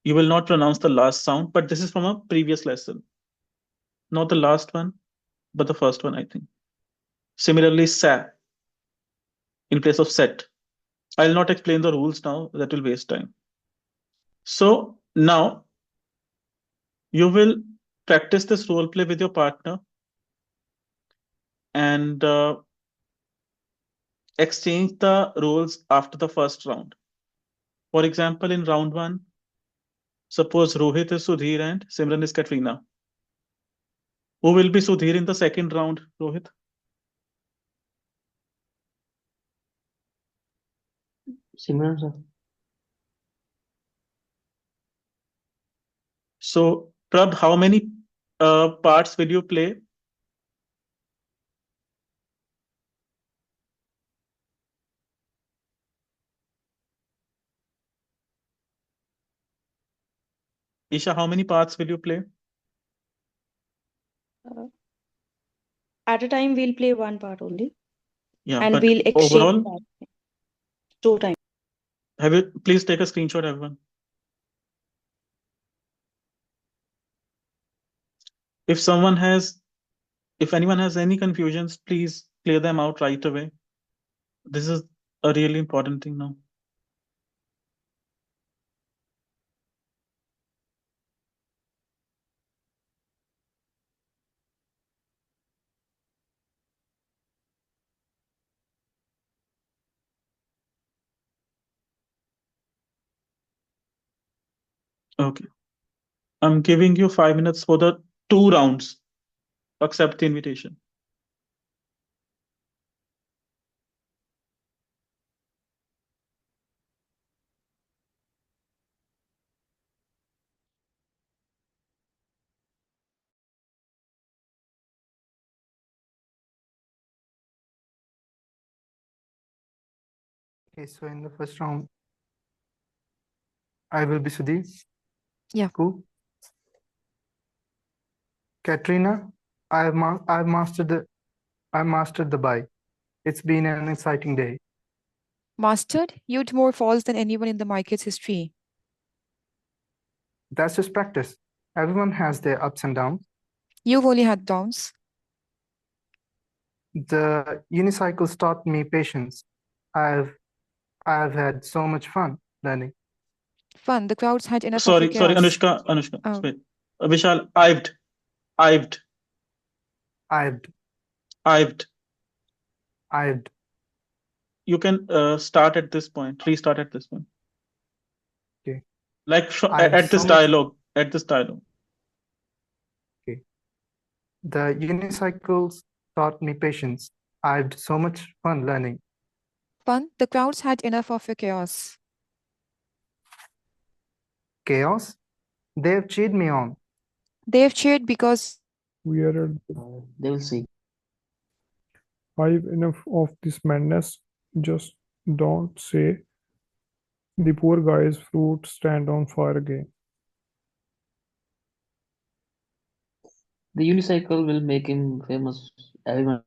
You will not pronounce the last sound, but this is from a previous lesson. Not the last one, but the first one, I think. Similarly, sa. in place of set. I'll not explain the rules now, that will waste time. So now you will practice this role play with your partner and exchange the roles after the first round. For example, in round one, suppose Rohit is Sudhir and Simran is Katrina. Who will be Sudhir in the second round, Rohit? Simran, sir. So, Prab, how many parts will you play? Isha, how many parts will you play? Uh, at a time, we'll play one part only, Yeah, and but we'll exchange overall, that 2 times. have you please take a screenshot, everyone. If someone has, if anyone has any confusions, please clear them out right away. This is a really important thing now. Okay. I'm giving you 5 minutes for the 2 rounds. Accept the invitation. Okay, so in the first round, I will be Sudhir. Yeah. Cool. Katrina, I've mastered the bike. It's been an exciting day. Mastered, you'd more falls than anyone in the market's history. That's just practice. Everyone has their ups and downs. You've only had downs. The unicycles taught me patience. I've had so much fun learning. Fun, the crowds had enough of your Sorry, chaos. Anushka, Oh, wait. Vishal, I'ved, I've I'ved. I've You can start at this point, restart at this point. okay. Like I've at so this much dialogue, at this dialogue. okay. The unicycles taught me patience. I've so much fun learning. fun, the crowds had enough of your chaos. Chaos? They've cheered me on. They've cheered because We are at They will see. five enough of this madness. Just don't say the poor guy's fruit stand on fire again. The unicycle will make him famous. Everyone.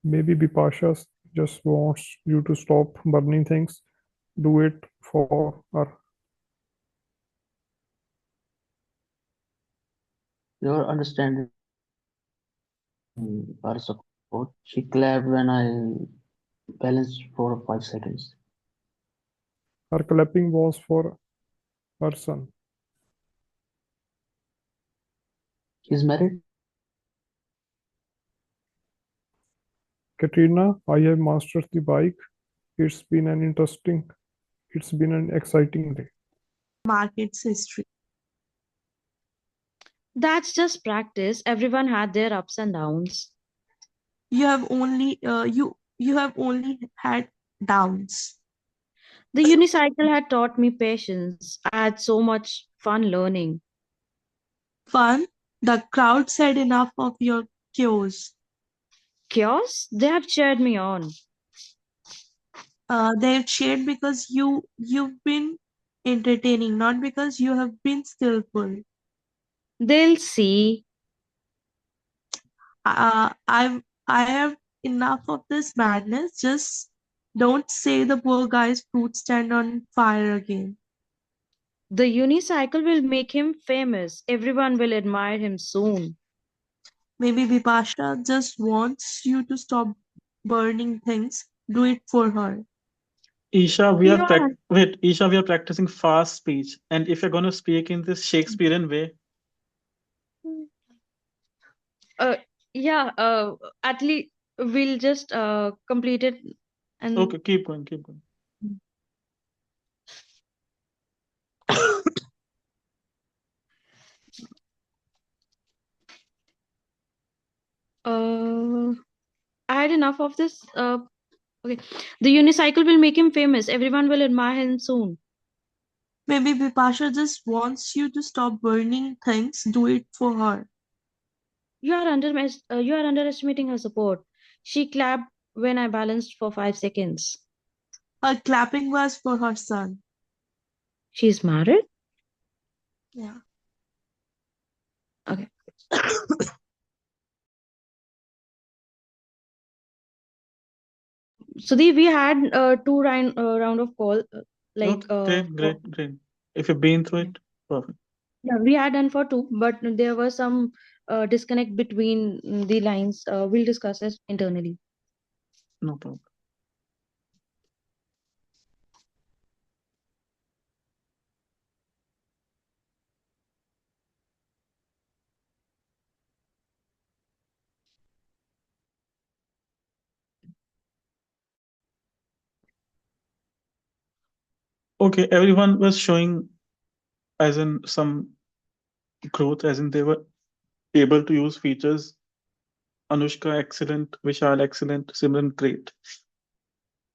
Maybe Bipasha just wants you to stop burning things. Do it for her. Your understanding our support. She clapped when I balanced for 5 seconds. Her clapping was for her son. He's married. Katrina, I have mastered the bike. It's been an exciting day. Market's history. That's just practice. Everyone had their ups and downs. You have only had downs. The unicycle had taught me patience. I had so much fun learning. Fun. The crowd said enough of your chaos. Chaos? They have cheered me on. They've cheered because you've been entertaining, not because you have been skillful. They'll see. I have enough of this madness. Just don't say the poor guy's fruit stand on fire again. The unicycle will make him famous. Everyone will admire him soon. Maybe Vipasha just wants you to stop burning things. Do it for her. Isha, Yeah. Isha, we are practicing fast speech, and if you're going to speak in this Shakespearean way, Uh, yeah. At least we'll just complete it and okay, keep going, keep going. uh, I had enough of this. Okay. The unicycle will make him famous. Everyone will admire him soon. Maybe Vipasha just wants you to stop burning things. Do it for her. You are underestimating her support. She clapped when I balanced for 5 seconds. Her clapping was for her son. She's married? Yeah. Okay. Sudhi, we had round of call like Okay, great, for great, great. If you've been through it, perfect. yeah, we had done for two, but there was some disconnect between the lines. We'll discuss it internally. No problem. Okay, everyone was showing as in some growth, as in they were able to use features. Anushka, excellent. Vishal, excellent. Simran, great.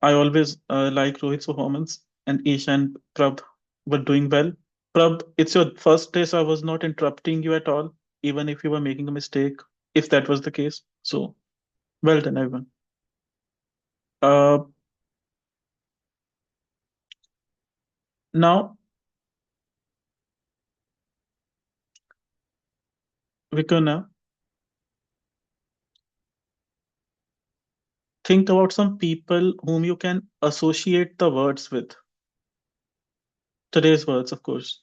I always like Rohit's performance, and Isha and Prabh were doing well. Prabh, it's your first day, so I was not interrupting you at all, even if you were making a mistake, if that was the case. So, well done, everyone. Uh, Now, we're gonna think about some people whom you can associate the words with. Today's words, of course.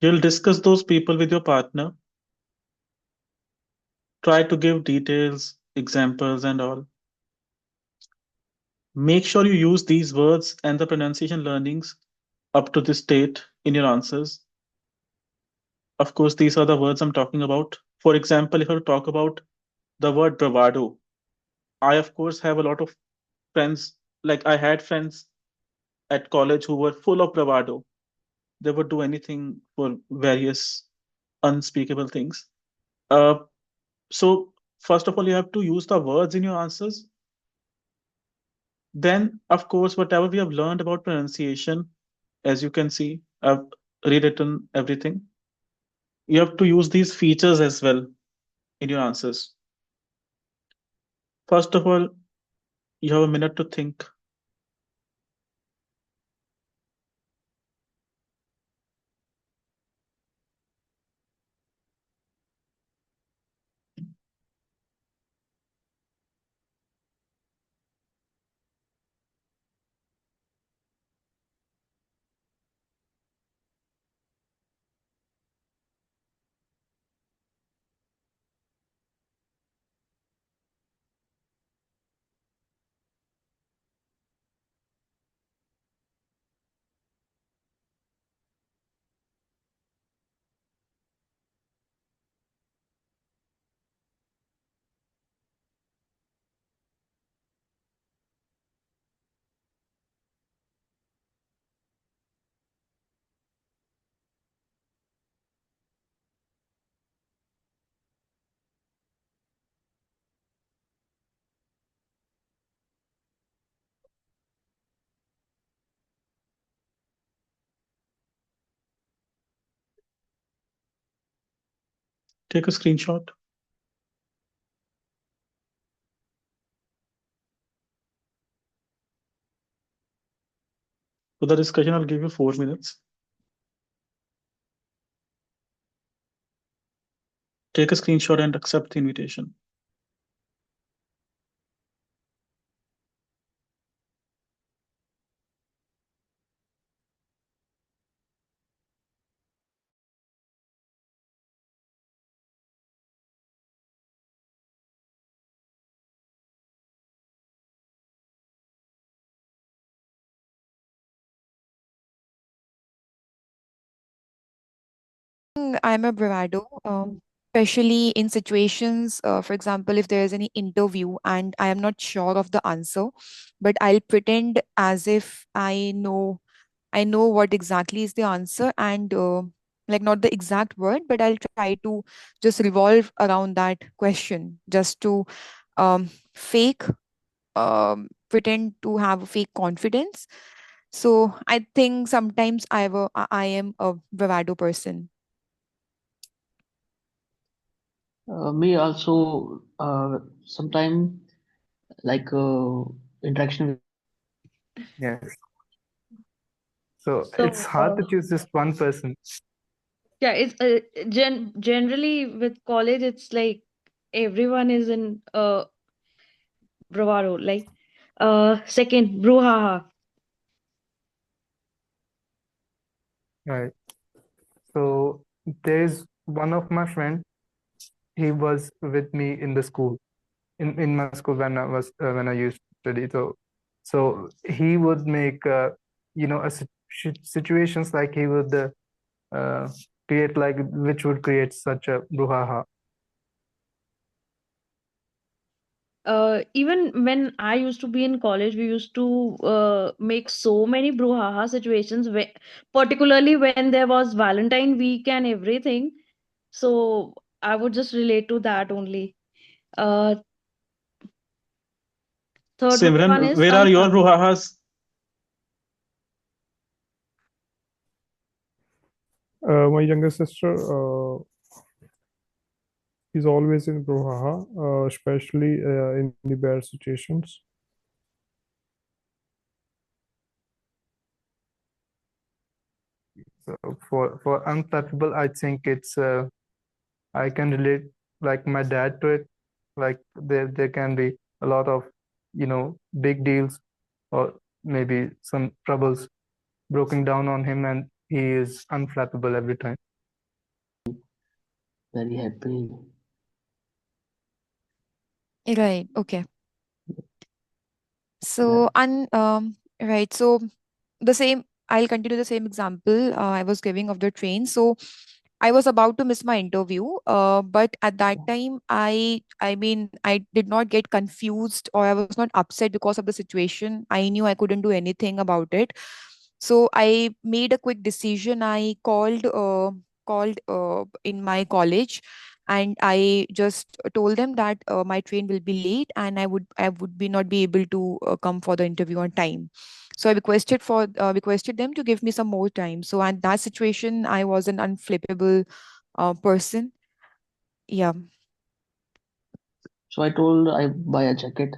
You'll discuss those people with your partner. Try to give details, examples, and all. Make sure you use these words and the pronunciation learnings up to this date in your answers. Of course, these are the words I'm talking about. For example, if I talk about the word bravado, I, of course, have a lot of friends. Like, I had friends at college who were full of bravado. They would do anything for various unspeakable things. Uh, so, first of all, you have to use the words in your answers. Then, of course, whatever we have learned about pronunciation, as you can see, I've rewritten everything. You have to use these features as well in your answers. First of all, you have a minute to think. Take a screenshot. For the discussion, I'll give you 4 minutes. Take a screenshot and accept the invitation. think I'm a bravado, especially in situations, for example, if there is any interview and I am not sure of the answer, but I'll pretend as if I know what exactly is the answer, and like not the exact word, but I'll try to just revolve around that question just to fake pretend to have a fake confidence. So I think sometimes I am a bravado person. Me also, sometime like interaction with Yes. So it's So, hard to choose just one person. yeah, it's generally with college, it's like everyone is in bravado. Like, second, brouhaha. Right. So there's one of my friend. He was with me in the school, in my school when I used to study. So he would make situations like he would uh, create like which would create such a brouhaha. Even when I used to be in college, we used to make so many brouhaha situations, particularly when there was Valentine week and everything. So I would just relate to that only. Uh, third one is Simran, where are your unflappable. bruhahas? My younger sister is always in brouhaha, especially in the bad situations. So for unflappable, I think it's I can relate like my dad to it. Like there can be a lot of big deals or maybe some troubles broken down on him, and he is unflappable every time. very happy. Right. Okay. Yeah. So, right. So the same, I'll continue the same example I was giving of the train. So I was about to miss my interview, but at that time, I mean, I did not get confused or I was not upset because of the situation. I knew I couldn't do anything about it. So I made a quick decision. I called in my college, and I just told them that my train will be late and I would be not be able to come for the interview on time. So I requested them to give me some more time. So at that situation, I was an unflippable person. Yeah, So I told I buy a jacket.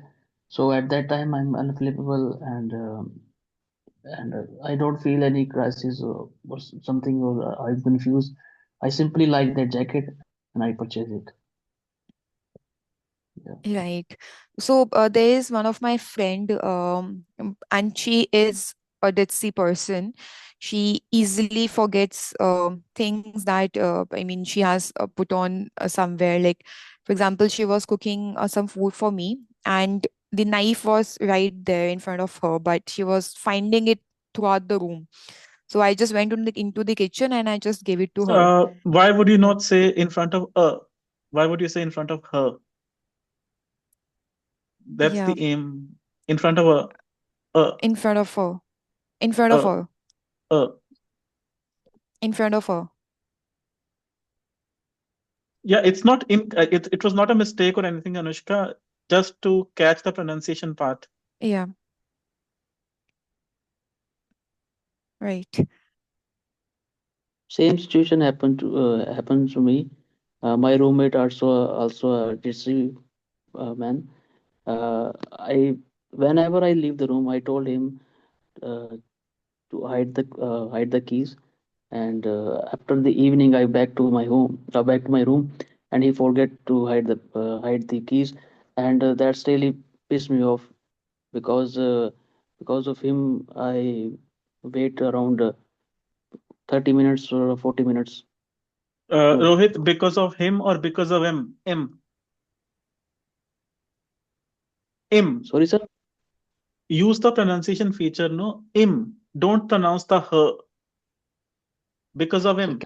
So at that time I'm unflippable, and I don't feel any crisis or something, or I'm confused. I simply like that jacket and I purchase it. Yeah. right. So there is one of my friend, and she is a ditzy person. She easily forgets things that I mean she has put on somewhere. Like, for example, she was cooking some food for me, and the knife was right there in front of her, but she was finding it throughout the room. So I just went into the kitchen and I just gave it to her. Why would you Yeah, not say in front of a? Why would you say in front of her? That's yeah, the aim. In front of a, in front of her, in front of a, her, a. in front of her. Yeah, it's not in. It was not a mistake or anything, Anushka. Just to catch the pronunciation part. Yeah, right. Same situation happened to me. My roommate also a ditzy man. I Whenever I leave the room, I told him uh, to hide the keys. And after the evening, I back to my room, and he forget to hide the keys, and that's really pissed me off, because because of him I wait around 30 minutes or 40 minutes. No, Rohit, because of him or because of him? Him. Him. sorry, sir. Use the pronunciation feature, no? Him. Don't pronounce the her. Because of Sir, him.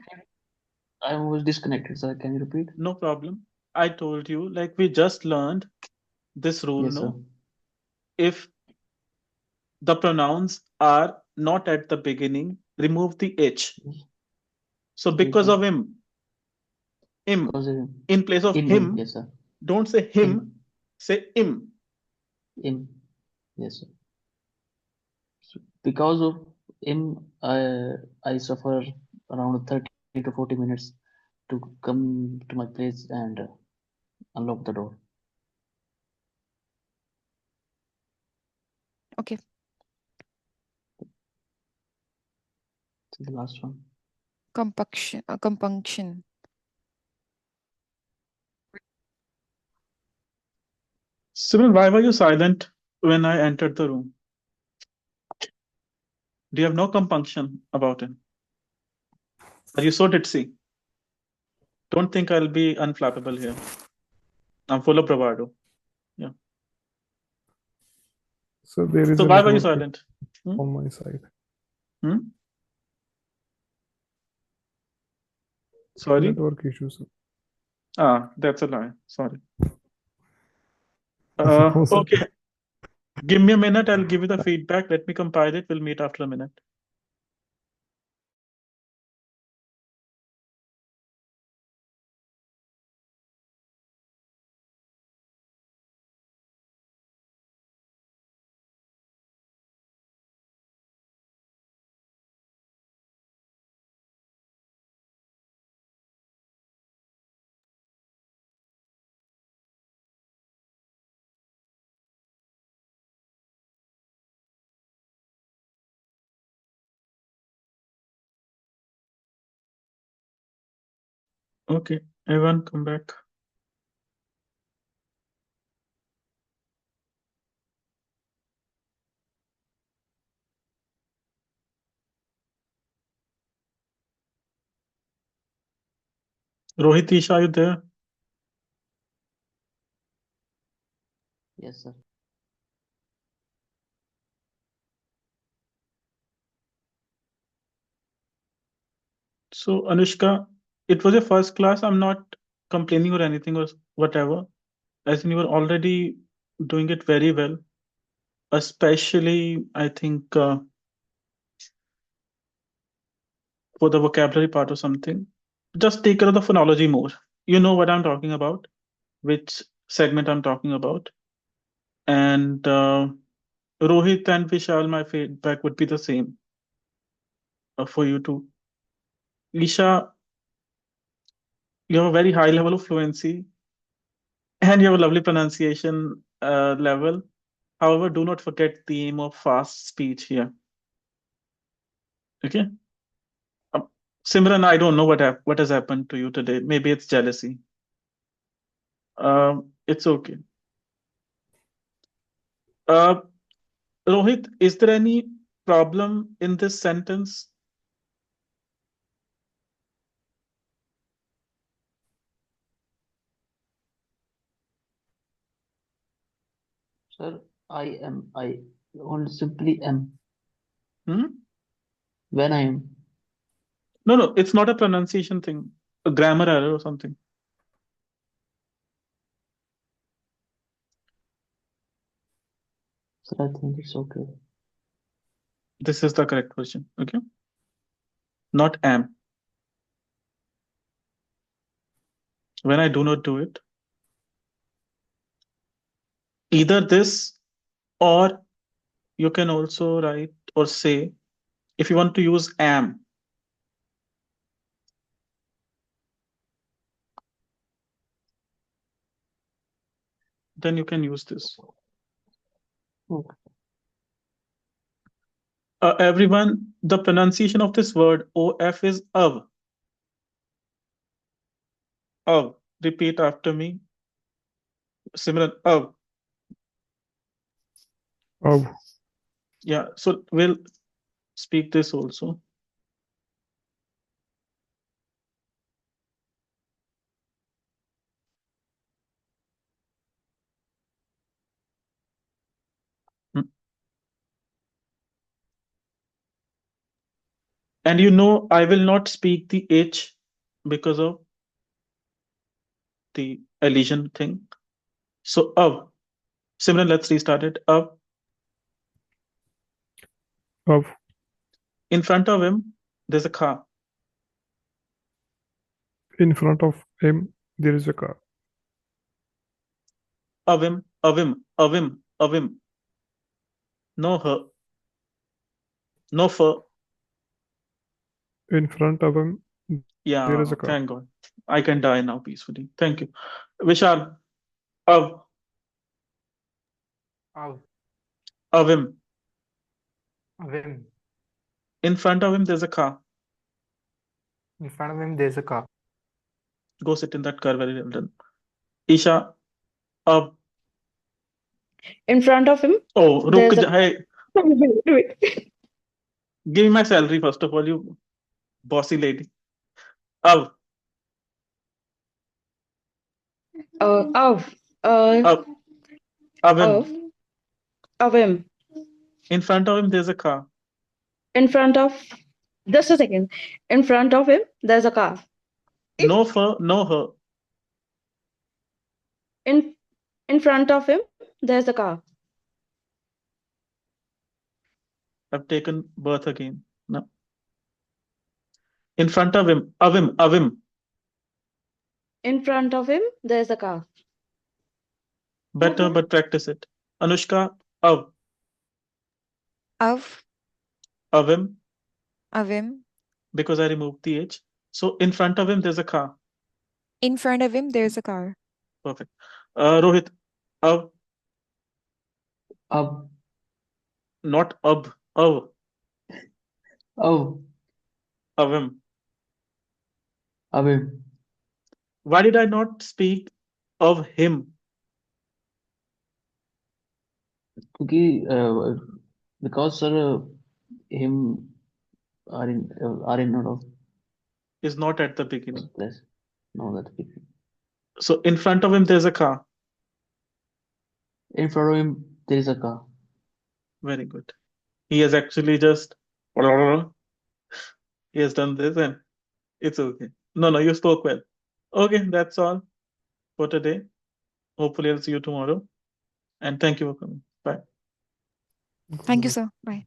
I was disconnected, sir. Can you repeat? No problem. I told you, like we just learned this rule, Yes, sir. no? If the pronouns are not at the beginning, remove the H. Yes, So yes, because sir. of him, Because in place of him, him, yes, sir. don't say him, Him, say im. him, yes, sir. So because of him, I suffer around 30 to 40 minutes to come to my place and unlock the door. Okay. So the last one. Compunction. Simran, why were you silent when I entered the room? Do you have no compunction about it? Are you so ditzy? Don't think I'll be unflappable here. I'm full of bravado. Yeah. So there is So a why were you network silent? Hmm? on my side. Hmm? Sorry? Network issues. Ah, that's a lie. Sorry. No, sir. Okay. Give me a minute. I'll give you the feedback. Let me compile it. We'll meet after a minute. Okay. Everyone, come back. Rohit, Isha, are you there? Yes, sir. So, Anushka, it was your first class. I'm not complaining or anything or whatever. As in, you were already doing it very well. Especially, I think, for the vocabulary part or something. Just take care of the phonology more. You know what I'm talking about, which segment I'm talking about. And Rohit and Vishal, my feedback would be the same for you too. Isha, you have a very high level of fluency and you have a lovely pronunciation level. However, do not forget the aim of fast speech here. Okay. Um, Simran, I don't know what has happened to you today. Maybe it's jealousy. It's okay. Uh, Rohit, is there any problem in this sentence? Sir, I only simply am Hmm? when I am. No, no, it's not a pronunciation thing, a grammar error or something. Sir, I think it's okay. This is the correct version. Okay. Not am. When I do not do it, either this or you can also write or say if you want to use am, then you can use this. Okay. Everyone, the pronunciation of this word OF is of. Of. Repeat after me. Similar of. Oh, Yeah. So we'll speak this also. Hmm. And you know, I will not speak the H because of the elision thing. So Simran, let's restart it. Of In front of him, there's a car. in front of him there is a car. Of him. No her. No fur. In front of him there is Yeah, a car. thank God. I can die now peacefully. Thank you. Vishal, of Av, him. Vim. In front of him, there's a car. In front of him, there's a car. Go sit in that car. Very well done. Isha, of In front of him, oh, there's a. hey, Wait. give me my salary first of all, you bossy lady. Of Of. Uh, of of of. him. Of him. In front of him, there's a car. In front of. Just a second. In front of him, there's a car. No fur, no her. In in front of him, there's a car. I've taken birth again. No. In front of him. In front of him, there's a car. Better, but practice it. Anushka, of Of him, him. because I removed the H. So in front of him, there's a car. In front of him, there's a car. Perfect. Rohit, of Ab, not of oh, him. Abim. Why did I not speak of him? क्योंकि because sir him are in out of Is not at the beginning. place. No, that So in front of him, there's a car. in front of him there is a car. Very good. He has actually just he has done this and it's okay. No, you spoke well. Okay, that's all for today. Hopefully, I'll see you tomorrow. And thank you for coming. Bye. Thank you, sir. Bye.